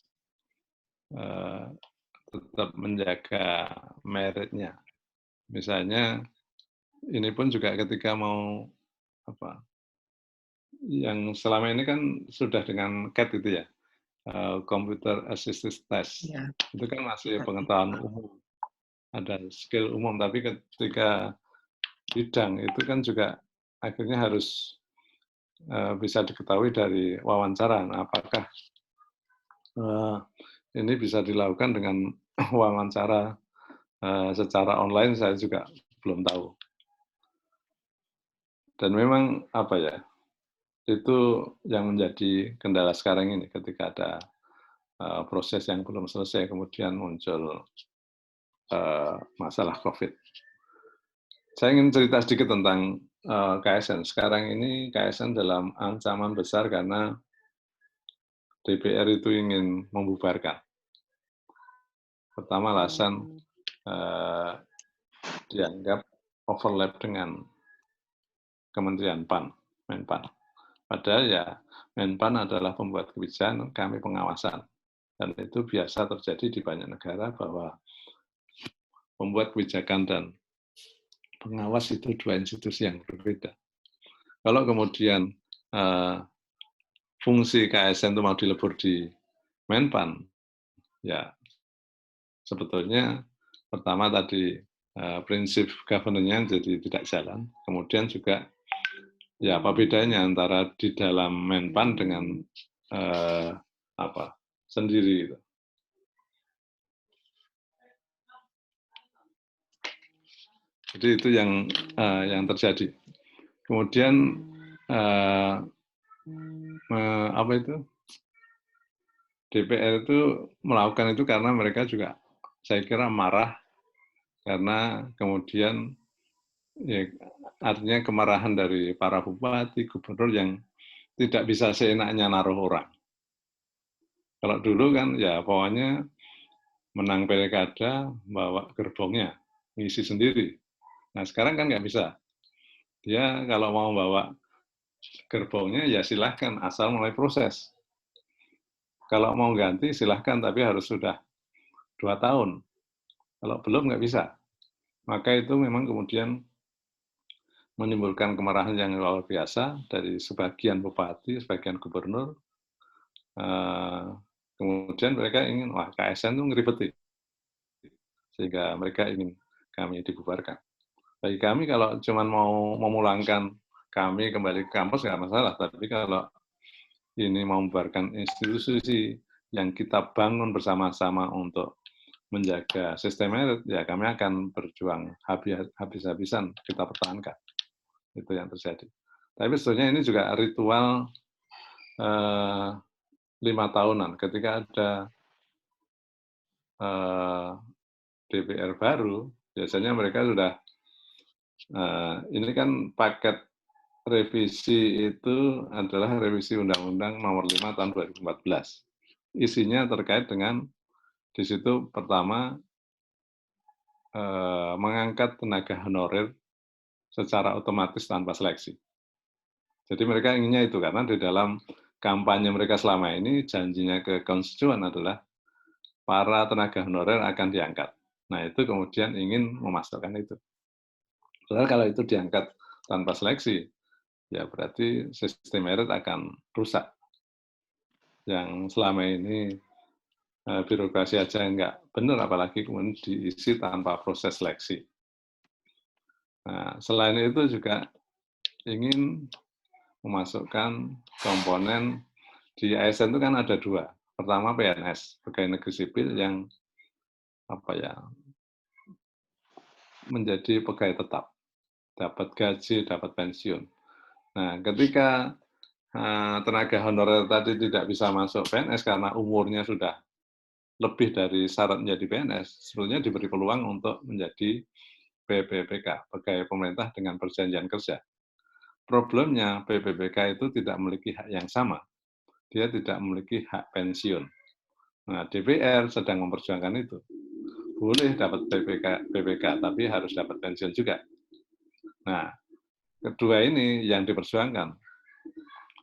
Speaker 1: tetap menjaga meritnya. Misalnya, ini pun juga ketika mau yang selama ini kan sudah dengan CAT itu ya, Computer Assisted Test. Ya. Itu kan masih pengetahuan umum, ada skill umum, tapi ketika bidang itu kan juga akhirnya harus bisa diketahui dari wawancara. Nah, apakah ini bisa dilakukan dengan wawancara secara online, saya juga belum tahu. Dan memang apa ya, itu yang menjadi kendala sekarang ini ketika ada proses yang belum selesai kemudian muncul masalah COVID. Saya ingin cerita sedikit tentang KSN. Sekarang ini KSN dalam ancaman besar karena DPR itu ingin membubarkan. Pertama alasan dianggap overlap dengan Kementerian PAN, Menpan. Padahal ya Menpan adalah pembuat kebijakan, kami pengawasan. Dan itu biasa terjadi di banyak negara bahwa pembuat kebijakan dan pengawas itu dua institusi yang berbeda. Kalau kemudian fungsi KSN itu mau dilebur di Menpan, ya sebetulnya pertama tadi prinsip governance-nya jadi tidak jalan. Kemudian juga ya apa bedanya antara di dalam Menpan dengan sendiri gitu. Jadi itu yang terjadi. Kemudian DPR itu melakukan itu karena mereka juga saya kira marah karena kemudian ya, artinya kemarahan dari para bupati, gubernur yang tidak bisa seenaknya naruh orang. Kalau dulu kan ya pokoknya menang pilkada bawa gerbongnya, ngisi sendiri. Nah sekarang kan nggak bisa. Dia kalau mau bawa gerbongnya ya silahkan asal mulai proses. Kalau mau ganti silahkan tapi harus sudah 2 tahun. Kalau belum nggak bisa. Maka itu memang kemudian menimbulkan kemarahan yang luar biasa dari sebagian bupati, sebagian gubernur. Kemudian mereka ingin, wah KSN itu ngeribeti. Sehingga mereka ingin kami dibubarkan. Bagi kami kalau cuma mau memulangkan kami kembali ke kampus nggak masalah, tapi kalau ini mau membubarkan institusi yang kita bangun bersama-sama untuk menjaga sistem merit, ya kami akan berjuang habis-habisan kita pertahankan. Itu yang terjadi. Tapi sebetulnya ini juga ritual 5 tahunan. Ketika ada DPR baru, biasanya mereka sudah ini kan paket revisi itu adalah revisi Undang-Undang Nomor 5 Tahun 2014. Isinya terkait dengan di situ pertama mengangkat tenaga honorer secara otomatis tanpa seleksi. Jadi mereka inginnya itu karena di dalam kampanye mereka selama ini janjinya ke konstituen adalah para tenaga honorer akan diangkat. Nah itu kemudian ingin memasukkan itu. Padahal kalau itu diangkat tanpa seleksi, ya berarti sistem merit akan rusak. Yang selama ini birokrasi aja nggak benar, apalagi kemudian diisi tanpa proses seleksi. Nah, selain itu juga ingin memasukkan komponen di ASN itu kan ada 2. Pertama PNS, pegawai negeri sipil yang menjadi pegawai tetap, dapat gaji, dapat pensiun. Nah, ketika tenaga honorer tadi tidak bisa masuk PNS karena umurnya sudah lebih dari syarat menjadi PNS, sebetulnya diberi peluang untuk menjadi PPPK, pegawai pemerintah dengan perjanjian kerja. Problemnya PPPK itu tidak memiliki hak yang sama. Dia tidak memiliki hak pensiun. Nah, DPR sedang memperjuangkan itu. Boleh dapat PPK, tapi harus dapat pensiun juga. Nah, kedua ini yang diperjuangkan.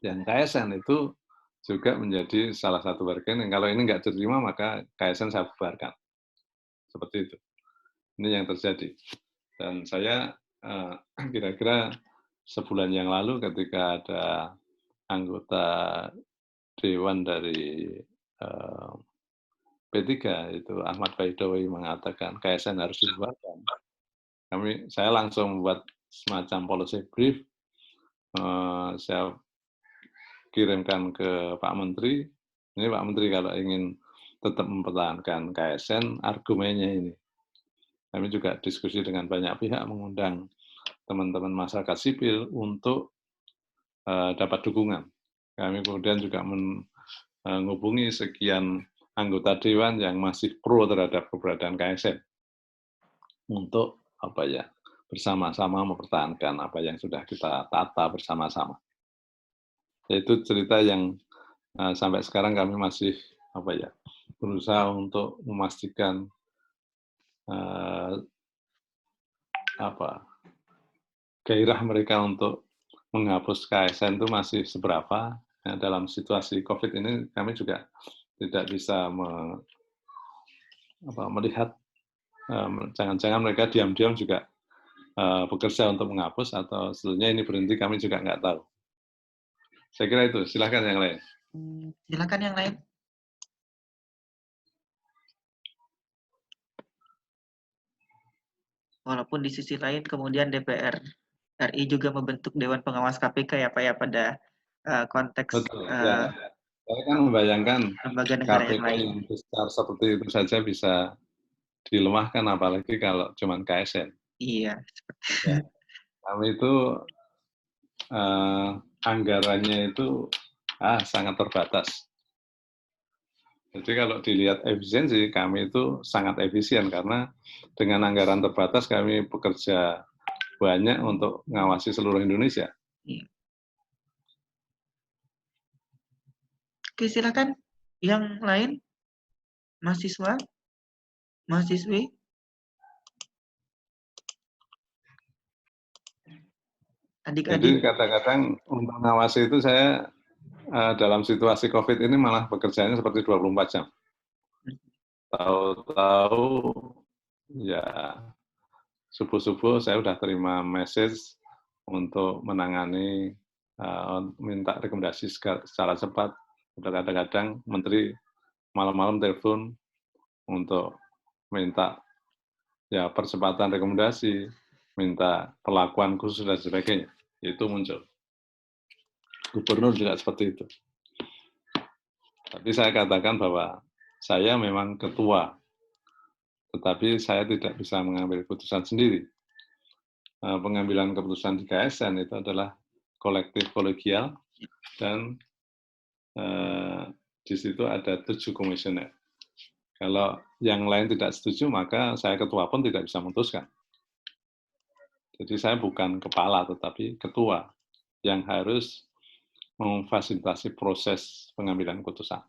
Speaker 1: Yang KSN itu juga menjadi salah satu bagian yang kalau ini nggak diterima, maka KSN saya bubarkan. Seperti itu. Ini yang terjadi. Dan saya kira-kira sebulan yang lalu ketika ada anggota Dewan dari P3, itu Ahmad Baidowi mengatakan KSN harus dibubarkan. Saya langsung membuat semacam policy brief, saya kirimkan ke Pak Menteri. Ini Pak Menteri kalau ingin tetap mempertahankan KSN, argumennya ini. Kami juga diskusi dengan banyak pihak, mengundang teman-teman masyarakat sipil untuk dapat dukungan. Kami kemudian juga menghubungi sekian anggota dewan yang masih pro terhadap keberadaan KSN untuk bersama-sama mempertahankan apa yang sudah kita tata bersama-sama. Itu cerita yang sampai sekarang kami masih berusaha untuk memastikan gairah mereka untuk menghapus KSN itu masih seberapa. Nah, dalam situasi COVID ini kami juga tidak bisa melihat jangan-jangan mereka diam-diam juga bekerja untuk menghapus atau sebenarnya ini berhenti, kami juga nggak tahu. Saya kira itu. Silakan yang lain.
Speaker 3: Silakan yang lain. Walaupun di sisi lain kemudian DPR RI juga membentuk Dewan Pengawas KPK ya Pak ya pada konteks
Speaker 1: betul, ya. Saya kan membayangkan
Speaker 3: lembaga negara
Speaker 1: KPK
Speaker 3: yang lain.
Speaker 1: yang besar seperti itu saja bisa dilemahkan, apalagi kalau cuma KSN.
Speaker 3: Iya.
Speaker 1: Ya. Kami itu anggarannya itu sangat terbatas. Jadi kalau dilihat efisiensi, kami itu sangat efisien karena dengan anggaran terbatas kami bekerja banyak untuk mengawasi seluruh Indonesia.
Speaker 3: Iya. Oke, silakan yang lain, mahasiswa, mahasiswi.
Speaker 1: Jadi kadang-kadang untuk mengawasi itu saya dalam situasi COVID ini malah bekerjanya seperti 24 jam. Tahu-tahu ya subuh-subuh saya sudah terima message untuk menangani, minta rekomendasi secara cepat. Kadang-kadang menteri malam-malam telepon untuk minta ya percepatan rekomendasi, minta perlakuan khusus dan sebagainya. Itu muncul. Gubernur juga seperti itu. Tapi saya katakan bahwa saya memang ketua, tetapi saya tidak bisa mengambil keputusan sendiri. Pengambilan keputusan di KSN itu adalah kolektif kolegial, dan di situ ada 7 komisioner. Kalau yang lain tidak setuju, maka saya ketua pun tidak bisa memutuskan. Jadi saya bukan kepala, tetapi ketua yang harus memfasilitasi proses pengambilan keputusan.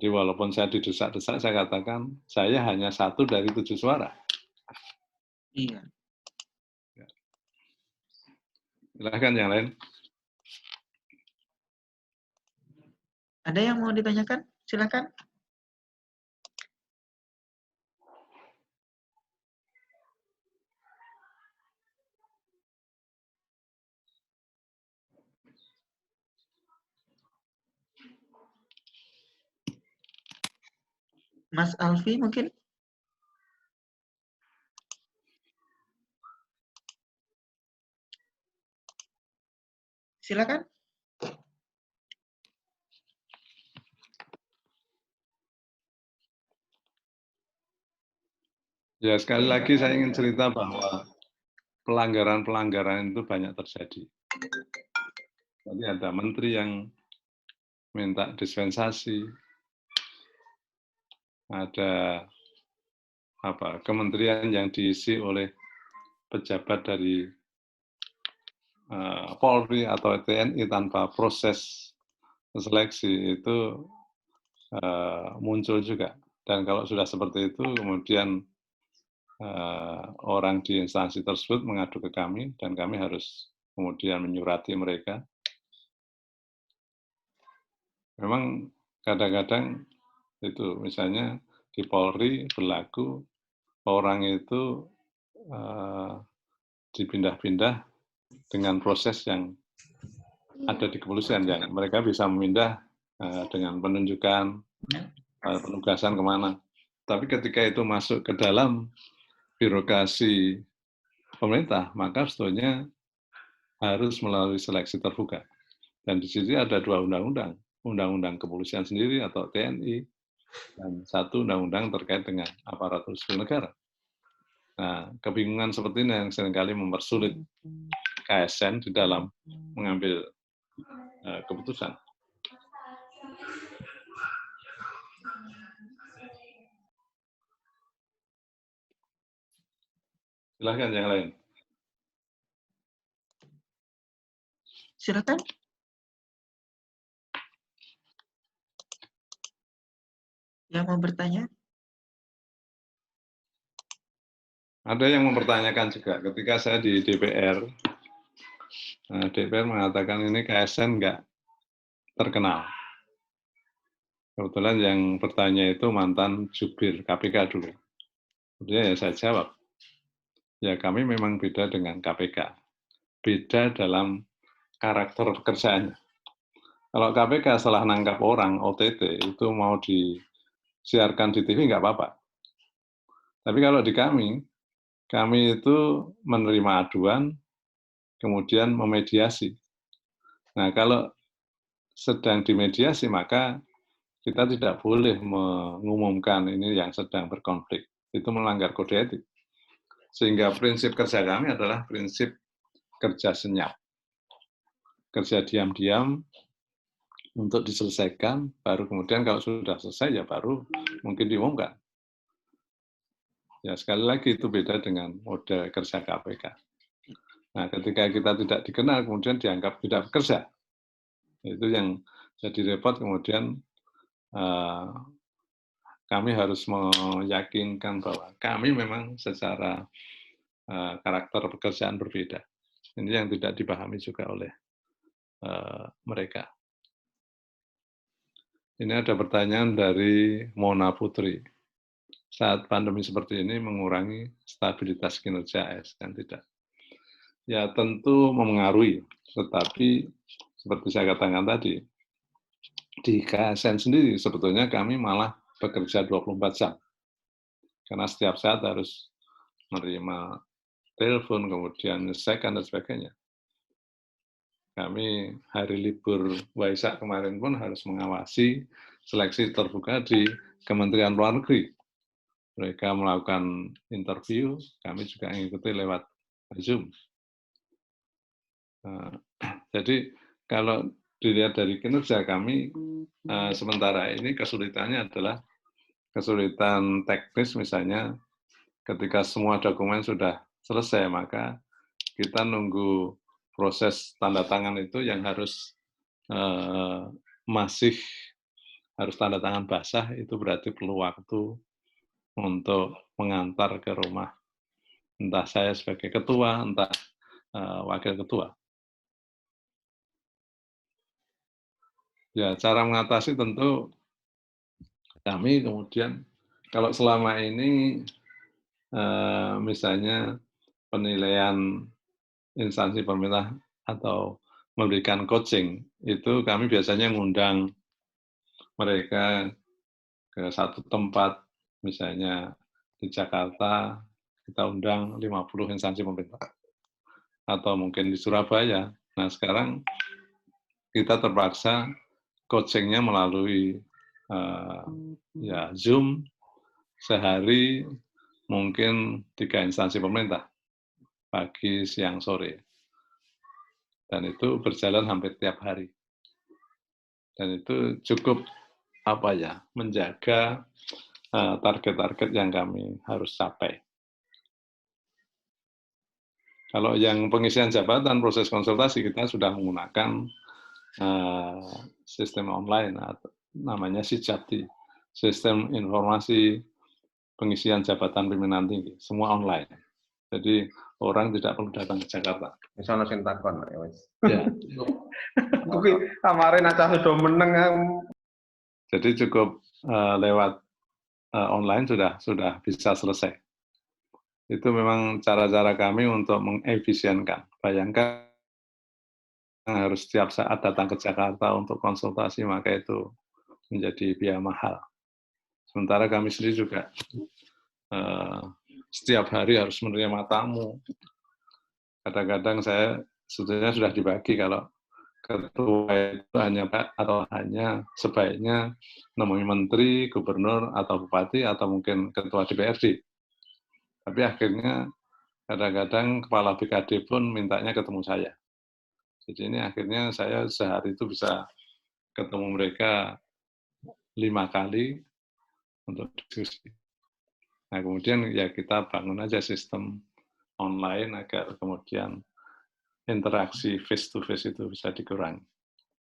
Speaker 1: Jadi walaupun saya didesak-desak, saya katakan saya hanya 1 dari 7 suara.
Speaker 3: Iya.
Speaker 1: Silahkan yang lain.
Speaker 3: Ada yang mau ditanyakan? Silakan. Mas Alfi mungkin? Silakan.
Speaker 1: Ya, sekali lagi saya ingin cerita bahwa pelanggaran-pelanggaran itu banyak terjadi. Tadi ada menteri yang minta dispensasi, ada kementerian yang diisi oleh pejabat dari Polri atau TNI tanpa proses seleksi, itu muncul juga. Dan kalau sudah seperti itu, kemudian orang di instansi tersebut mengadu ke kami, dan kami harus kemudian menyurati mereka. Memang kadang-kadang itu, misalnya di Polri berlaku orang itu dipindah-pindah dengan proses yang ada di kepolisian, yang mereka bisa memindah dengan penunjukan, penugasan kemana. Tapi ketika itu masuk ke dalam birokrasi pemerintah, maka sebetulnya harus melalui seleksi terbuka. Dan di sini ada 2 undang-undang, undang-undang kepolisian sendiri atau TNI, dan 1 undang-undang terkait dengan aparatur sipil negara. Nah, kebingungan seperti ini yang seringkali mempersulit KSN di dalam mengambil keputusan. Silahkan yang lain.
Speaker 3: Silakan. Yang mau bertanya?
Speaker 1: Ada yang mempertanyakan juga, ketika saya di DPR, DPR mengatakan ini KSN nggak terkenal. Kebetulan yang bertanya itu mantan jubir KPK dulu. Kemudian ya saya jawab, ya kami memang beda dengan KPK. Beda dalam karakter pekerjaannya. Kalau KPK setelah nangkap orang, OTT, itu mau disiarkan di TV nggak apa-apa. Tapi kalau di kami itu menerima aduan, kemudian memediasi. Nah, kalau sedang dimediasi, maka kita tidak boleh mengumumkan ini yang sedang berkonflik. Itu melanggar kode etik. Sehingga prinsip kerja kami adalah prinsip kerja senyap. Kerja diam-diam untuk diselesaikan, baru kemudian kalau sudah selesai ya baru mungkin diumumkan. Ya sekali lagi itu beda dengan model kerja KPK. Nah, ketika kita tidak dikenal, kemudian dianggap tidak bekerja. Itu yang jadi repot, kemudian kami harus meyakinkan bahwa kami memang secara karakter pekerjaan berbeda. Ini yang tidak dipahami juga oleh mereka. Ini ada pertanyaan dari Mona Putri. Saat pandemi seperti ini mengurangi stabilitas kinerja ASN tidak? Ya tentu memengaruhi, tetapi seperti saya katakan tadi, di KSN sendiri sebetulnya kami malah bekerja 24 jam. Karena setiap saat harus menerima telepon, kemudian nyesekan dan sebagainya. Kami hari libur Waisak kemarin pun harus mengawasi seleksi terbuka di Kementerian Luar Negeri. Mereka melakukan interview, kami juga mengikuti lewat Zoom. Jadi kalau dilihat dari kinerja kami, sementara ini kesulitannya adalah kesulitan teknis, misalnya ketika semua dokumen sudah selesai, maka kita nunggu proses tanda tangan itu yang harus masih harus tanda tangan basah, itu berarti perlu waktu untuk mengantar ke rumah entah saya sebagai ketua, entah wakil ketua. Ya, cara mengatasi tentu kami kemudian kalau selama ini misalnya penilaian instansi pemerintah atau memberikan coaching, itu kami biasanya ngundang mereka ke satu tempat, misalnya di Jakarta, kita undang 50 instansi pemerintah. Atau mungkin di Surabaya. Nah sekarang kita terpaksa coachingnya melalui ya Zoom, sehari mungkin 3 instansi pemerintah, pagi, siang, sore. Dan itu berjalan hampir tiap hari. Dan itu cukup menjaga target-target yang kami harus capai. Kalau yang pengisian jabatan, proses konsultasi, kita sudah menggunakan sistem online, namanya SIJAPTI, Sistem Informasi Pengisian Jabatan Pimpinan Tinggi, semua online. Jadi orang tidak perlu datang ke Jakarta.
Speaker 5: Misalnya sing takon ya wis.
Speaker 1: Ya.
Speaker 5: Kuwi kemarin acah sudah meneng.
Speaker 1: Jadi cukup lewat online sudah bisa selesai. Itu memang cara-cara kami untuk mengefisienkan. Bayangkan harus setiap saat datang ke Jakarta untuk konsultasi, maka itu menjadi biaya mahal. Sementara kami sendiri juga setiap hari harus menerima tamu. Kadang-kadang saya sebetulnya sudah dibagi, kalau ketua itu hanya atau hanya sebaiknya nemui menteri, gubernur, atau bupati, atau mungkin ketua DPRD. Tapi akhirnya kadang-kadang kepala BKD pun mintanya ketemu saya. Jadi ini akhirnya saya sehari itu bisa ketemu mereka 5 kali untuk diskusi. Nah kemudian ya kita bangun aja sistem online agar kemudian interaksi face to face itu bisa dikurangi.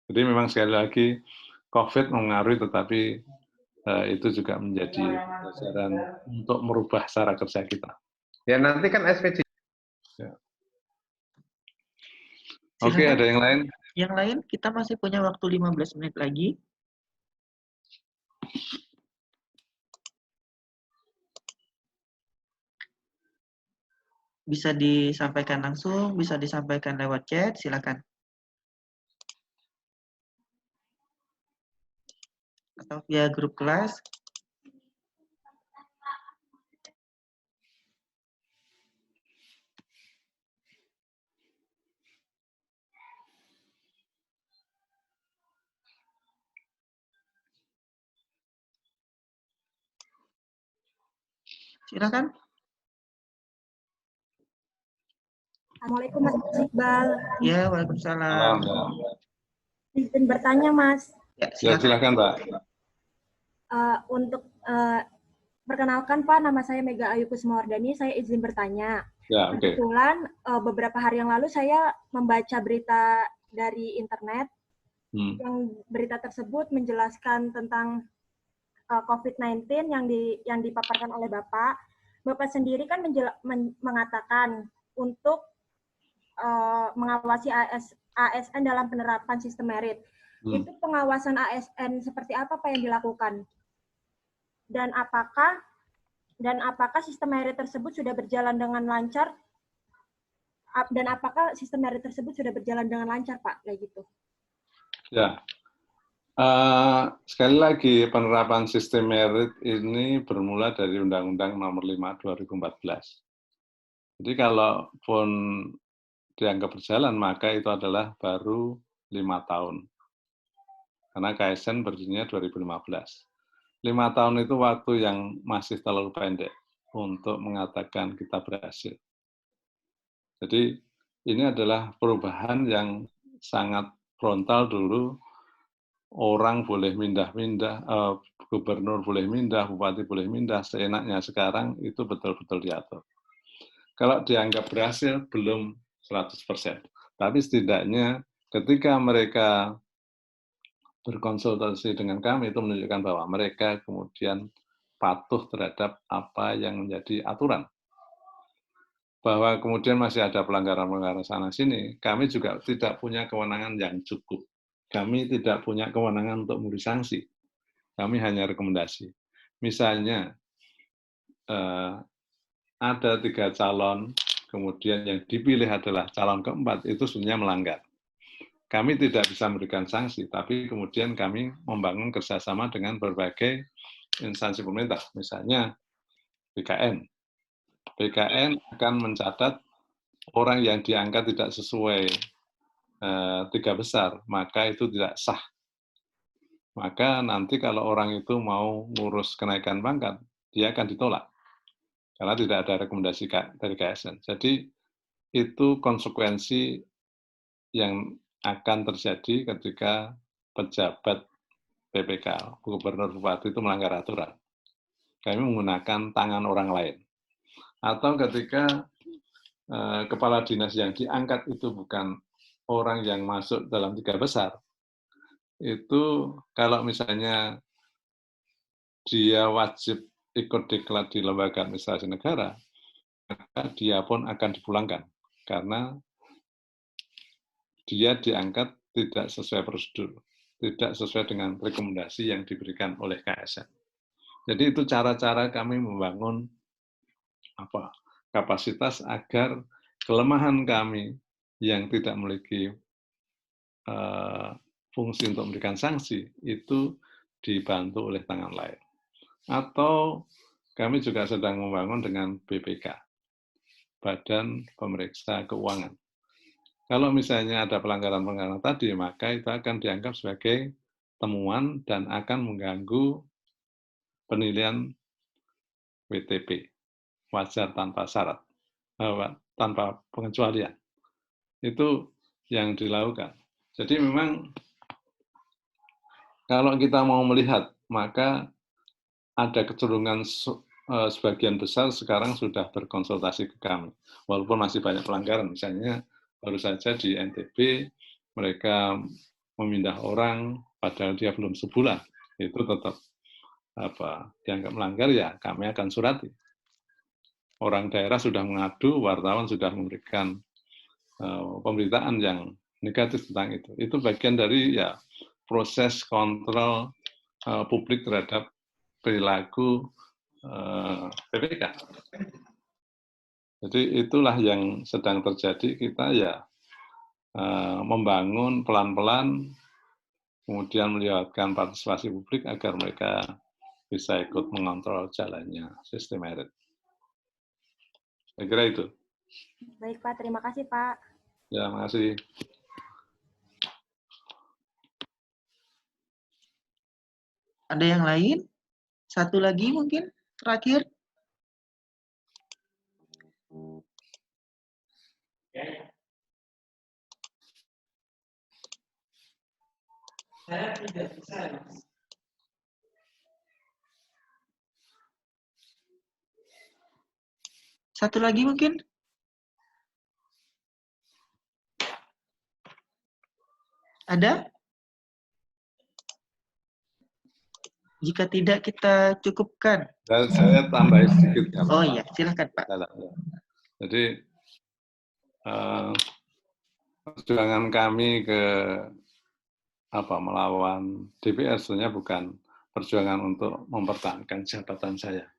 Speaker 1: Jadi memang sekali lagi COVID mempengaruhi, tetapi itu juga menjadi pelajaran untuk merubah cara kerja kita.
Speaker 5: Ya nanti kan SPJ.
Speaker 1: Ya. Oke, ada yang lain?
Speaker 3: Yang lain kita masih punya waktu 15 menit lagi. Bisa disampaikan langsung, bisa disampaikan lewat chat, silakan. Atau via grup kelas. Silakan.
Speaker 6: Assalamualaikum Mas Iqbal.
Speaker 3: Ya, waalaikumsalam.
Speaker 6: Izin bertanya Mas.
Speaker 3: Ya,
Speaker 1: silakan Mbak.
Speaker 6: Untuk perkenalkan Pak, nama saya Mega Ayu Kusumawardani. Saya izin bertanya.
Speaker 1: Ya, oke.
Speaker 6: Kebetulan beberapa hari yang lalu saya membaca berita dari internet. Yang berita tersebut menjelaskan tentang COVID-19 yang dipaparkan oleh Bapak. Bapak sendiri kan mengatakan untuk mengawasi ASN dalam penerapan sistem merit. Itu pengawasan ASN seperti apa Pak yang dilakukan? Dan apakah sistem merit tersebut sudah berjalan dengan lancar? Dan apakah sistem merit tersebut sudah berjalan dengan lancar Pak? Kayak gitu.
Speaker 1: Ya. Sekali lagi penerapan sistem merit ini bermula dari Undang-Undang Nomor 5 2014. Jadi kalau pun dianggap berjalan, maka itu adalah baru 5 tahun. Karena KSN berdirinya 2015. 5 tahun itu waktu yang masih terlalu pendek untuk mengatakan kita berhasil. Jadi ini adalah perubahan yang sangat frontal dulu. Orang boleh mindah-mindah, gubernur boleh mindah, bupati boleh mindah, seenaknya. Sekarang itu betul-betul diatur. Kalau dianggap berhasil, belum 100%. Tapi setidaknya ketika mereka berkonsultasi dengan kami, itu menunjukkan bahwa mereka kemudian patuh terhadap apa yang menjadi aturan. Bahwa kemudian masih ada pelanggaran-pelanggaran sana-sini, kami juga tidak punya kewenangan yang cukup. Kami tidak punya kewenangan untuk memberi sanksi. Kami hanya rekomendasi. Misalnya, ada 3 calon, kemudian yang dipilih adalah calon keempat, itu sebenarnya melanggar. Kami tidak bisa memberikan sanksi, tapi kemudian kami membangun kerjasama dengan berbagai instansi pemerintah, misalnya BKN. BKN akan mencatat orang yang diangkat tidak sesuai 3 besar, maka itu tidak sah. Maka nanti kalau orang itu mau ngurus kenaikan pangkat, dia akan ditolak. Karena tidak ada rekomendasi dari KSN. Jadi itu konsekuensi yang akan terjadi ketika pejabat PPK, gubernur bupati itu melanggar aturan. Kami menggunakan tangan orang lain. Atau ketika kepala dinas yang diangkat itu bukan orang yang masuk dalam 3 besar, itu kalau misalnya dia wajib ikut diklat di lembaga administrasi negara, maka dia pun akan dipulangkan karena dia diangkat tidak sesuai prosedur, tidak sesuai dengan rekomendasi yang diberikan oleh KSN. Jadi itu cara-cara kami membangun kapasitas agar kelemahan kami yang tidak memiliki fungsi untuk memberikan sanksi itu dibantu oleh tangan lain. Atau kami juga sedang membangun dengan BPK, Badan Pemeriksa Keuangan. Kalau misalnya ada pelanggaran-pelanggaran tadi, maka itu akan dianggap sebagai temuan dan akan mengganggu penilaian WTP, wajar tanpa syarat, tanpa pengecualian. Itu yang dilakukan. Jadi memang kalau kita mau melihat, maka ada kecenderungan sebagian besar sekarang sudah berkonsultasi ke kami. Walaupun masih banyak pelanggaran, misalnya baru saja di NTB mereka memindah orang padahal dia belum sebulan, itu tetap dianggap melanggar, ya kami akan surati. Orang daerah sudah mengadu, wartawan sudah memberikan pemberitaan yang negatif tentang itu. Itu bagian dari ya proses kontrol publik terhadap perilaku PPK. Jadi itulah yang sedang terjadi. Kita ya membangun pelan-pelan, kemudian melibatkan partisipasi publik agar mereka bisa ikut mengontrol jalannya sistem merit. Saya kira itu.
Speaker 6: Baik Pak, terima kasih Pak.
Speaker 1: Ya, makasih.
Speaker 3: Ada yang lain? Satu lagi mungkin terakhir. Satu lagi mungkin? Ada? Jika tidak, kita cukupkan.
Speaker 1: Saya tambah sedikit.
Speaker 3: Oh iya, silakan Pak.
Speaker 1: Jadi perjuangan kami ke melawan DPR sebenarnya bukan perjuangan untuk mempertahankan jabatan saya.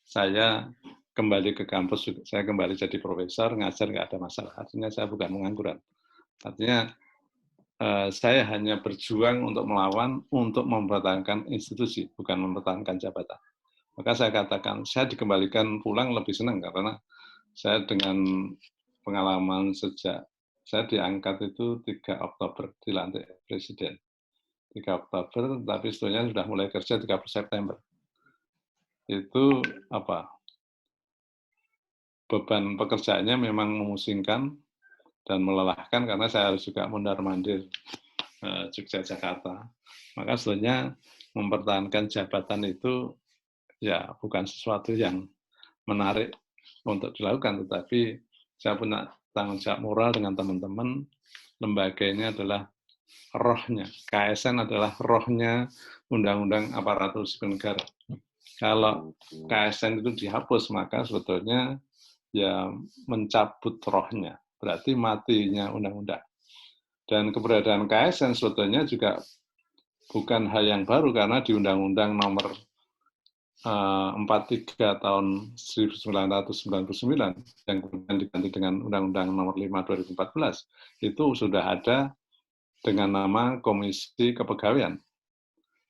Speaker 1: Saya kembali ke kampus, saya kembali jadi profesor, ngajar nggak ada masalah. Artinya saya bukan pengangguran. Artinya saya hanya berjuang untuk melawan, untuk mempertahankan institusi, bukan mempertahankan jabatan. Maka saya katakan, saya dikembalikan pulang lebih senang, karena saya dengan pengalaman sejak saya diangkat itu 3 Oktober, dilantik Presiden. 3 Oktober, tapi sebetulnya sudah mulai kerja 30 September. Itu beban pekerjaannya memang memusingkan dan melelahkan, karena saya harus juga mondar-mandir Jogja Jakarta. Maka sebenarnya mempertahankan jabatan itu ya bukan sesuatu yang menarik untuk dilakukan, tetapi saya punya tanggung jawab moral dengan teman-teman. Lembaga ini adalah rohnya, KSN adalah rohnya Undang-Undang Aparatur Sipil Negara. Kalau KSN itu dihapus, maka sebetulnya ya mencabut rohnya, berarti matinya undang-undang. Dan keberadaan KSN sebetulnya juga bukan hal yang baru, karena di Undang-Undang Nomor 43 tahun 1999 yang kemudian diganti dengan Undang-Undang Nomor 5 2014 itu sudah ada dengan nama Komisi Kepegawaian.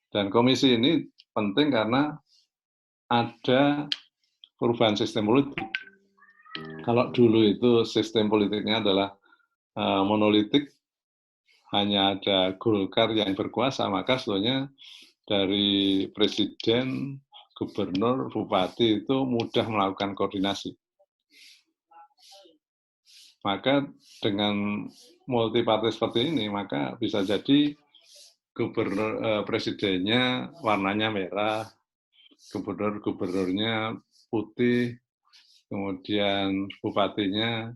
Speaker 1: Dan komisi ini penting karena ada perubahan sistem politik. Kalau dulu itu sistem politiknya adalah monolitik, hanya ada Golkar yang berkuasa, maka sebetulnya dari presiden, gubernur, bupati itu mudah melakukan koordinasi. Maka dengan multipartai seperti ini, maka bisa jadi gubernur presidennya warnanya merah, gubernurnya putih, kemudian bupatinya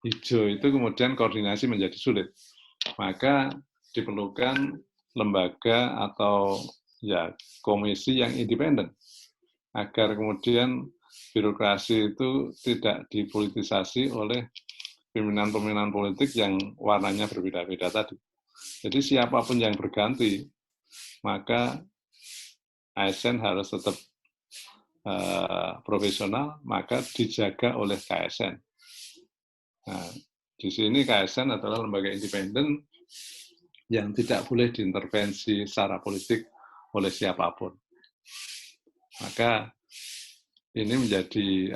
Speaker 1: hijau, itu kemudian koordinasi menjadi sulit. Maka diperlukan lembaga atau ya komisi yang independen agar kemudian birokrasi itu tidak dipolitisasi oleh pimpinan-pimpinan politik yang warnanya berbeda-beda tadi. Jadi siapapun yang berganti, maka ASN harus tetap profesional, maka dijaga oleh KSN. Nah, di sini KSN adalah lembaga independen yang tidak boleh diintervensi secara politik oleh siapapun. Maka ini menjadi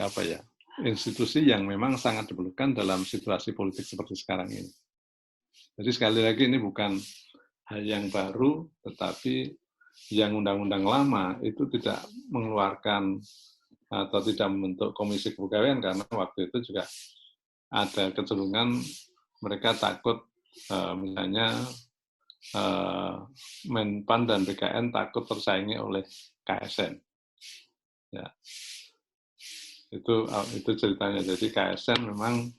Speaker 1: institusi yang memang sangat diperlukan dalam situasi politik seperti sekarang ini. Jadi sekali lagi ini bukan hal yang baru, tetapi yang undang-undang lama itu tidak mengeluarkan atau tidak membentuk komisi kepegawaian karena waktu itu juga ada kecenderungan mereka takut misalnya Menpan dan BKN takut tersaingi oleh KSN. Ya. Itu ceritanya. Jadi KSN memang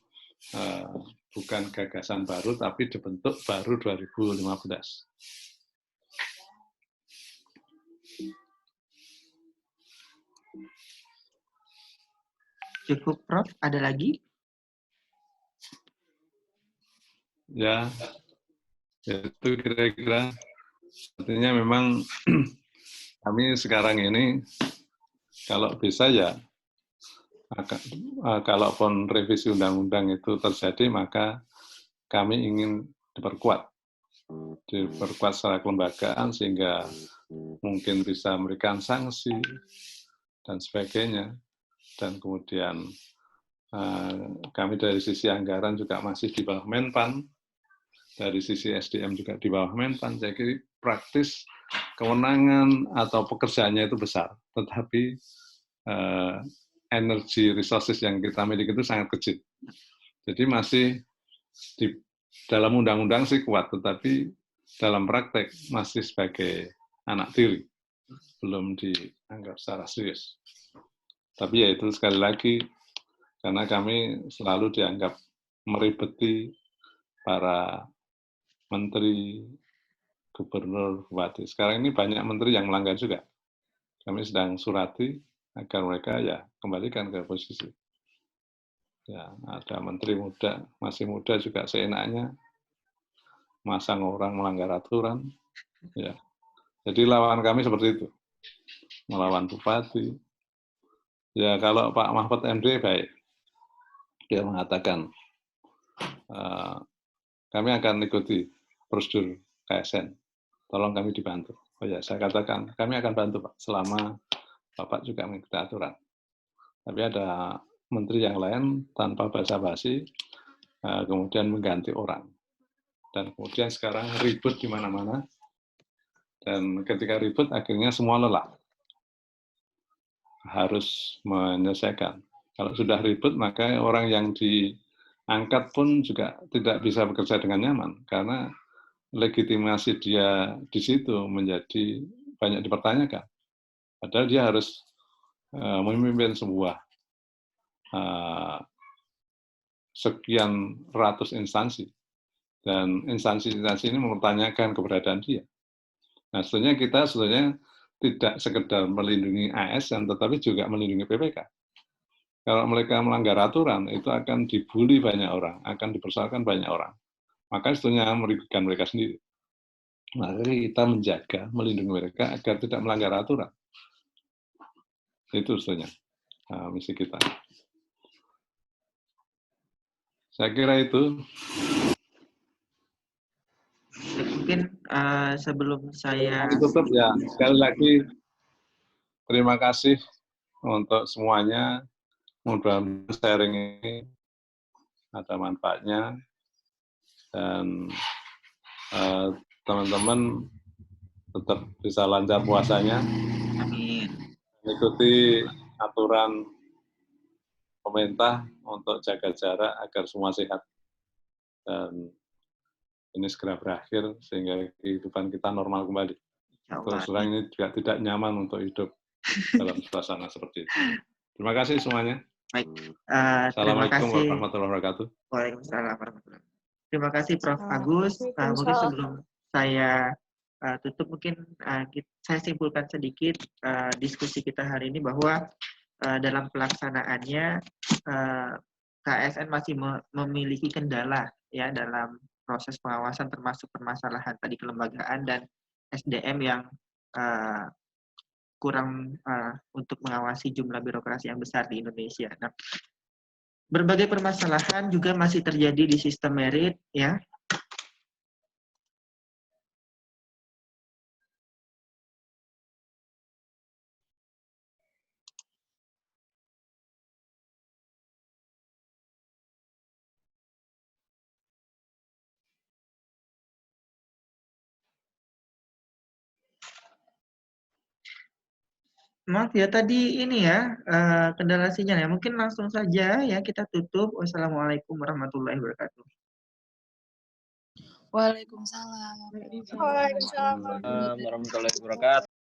Speaker 1: bukan gagasan baru, tapi dibentuk baru 2015.
Speaker 3: Cukup, Prof. Ada lagi?
Speaker 1: Ya, itu kira-kira. Artinya memang kami sekarang ini, kalau bisa ya, kalaupun revisi undang-undang itu terjadi, maka kami ingin diperkuat secara kelembagaan sehingga mungkin bisa memberikan sanksi dan sebagainya. Dan kemudian kami dari sisi anggaran juga masih di bawah Menpan, dari sisi SDM juga di bawah Menpan. Jadi praktis kewenangan atau pekerjaannya itu besar, tetapi energi resources yang kita miliki itu sangat kecil. Jadi masih di dalam undang-undang sih kuat, tetapi dalam praktek masih sebagai anak tiri, belum dianggap secara serius. Tapi ya itu sekali lagi, karena kami selalu dianggap meribeti para menteri, gubernur, bupati. Sekarang ini banyak menteri yang melanggar juga. Kami sedang surati agar mereka ya kembalikan ke posisi. Ya, ada menteri muda, masih muda juga seenaknya, masang orang melanggar aturan. Ya. Jadi lawan kami seperti itu, melawan bupati. Ya kalau Pak Mahfud MD baik, dia mengatakan kami akan ikuti prosedur KSN, tolong kami dibantu. Oh ya, saya katakan kami akan bantu Pak, selama Bapak juga mengikuti aturan. Tapi ada menteri yang lain tanpa basa-basi, kemudian mengganti orang. Dan kemudian sekarang ribut di mana-mana, dan ketika ribut akhirnya semua lelah. Harus menyelesaikan. Kalau sudah ribut, maka orang yang diangkat pun juga tidak bisa bekerja dengan nyaman, karena legitimasi dia di situ menjadi banyak dipertanyakan. Padahal dia harus memimpin sebuah sekian ratus instansi, dan instansi-instansi ini mempertanyakan keberadaan dia. Nah, kita tidak sekedar melindungi ASN, tetapi juga melindungi PPK. Kalau mereka melanggar aturan, itu akan dibully banyak orang, akan dipersoalkan banyak orang. Maka sebetulnya merugikan mereka sendiri. Maka kita menjaga, melindungi mereka agar tidak melanggar aturan. Itu sebetulnya misi kita. Saya kira itu.
Speaker 3: Mungkin sebelum saya
Speaker 1: tutup ya, sekali lagi terima kasih untuk semuanya. Mudah-mudahan sharing ini ada manfaatnya, dan teman-teman tetap bisa lancar puasanya.
Speaker 3: Amin.
Speaker 1: Mengikuti aturan pemerintah untuk jaga jarak agar semua sehat. Dan ini segera berakhir sehingga kehidupan kita normal kembali. Terus terang ini juga tidak nyaman untuk hidup dalam suasana seperti itu. Terima kasih semuanya.
Speaker 3: Baik.
Speaker 1: Assalamualaikum warahmatullahi wabarakatuh.
Speaker 3: Waalaikumsalam warahmatullahi wabarakatuh. Terima kasih Prof. Agus. Mungkin sebelum saya tutup, mungkin saya simpulkan sedikit diskusi kita hari ini bahwa dalam pelaksanaannya KSN masih memiliki kendala ya dalam proses pengawasan, termasuk permasalahan tadi kelembagaan dan SDM yang kurang untuk mengawasi jumlah birokrasi yang besar di Indonesia. Nah, berbagai permasalahan juga masih terjadi di sistem merit ya. Maaf ya tadi ini ya kendala sinyal ya. Mungkin langsung saja ya kita tutup. Wassalamualaikum warahmatullahi wabarakatuh.
Speaker 7: Waalaikumsalam.
Speaker 8: Waalaikumsalam warahmatullahi wabarakatuh.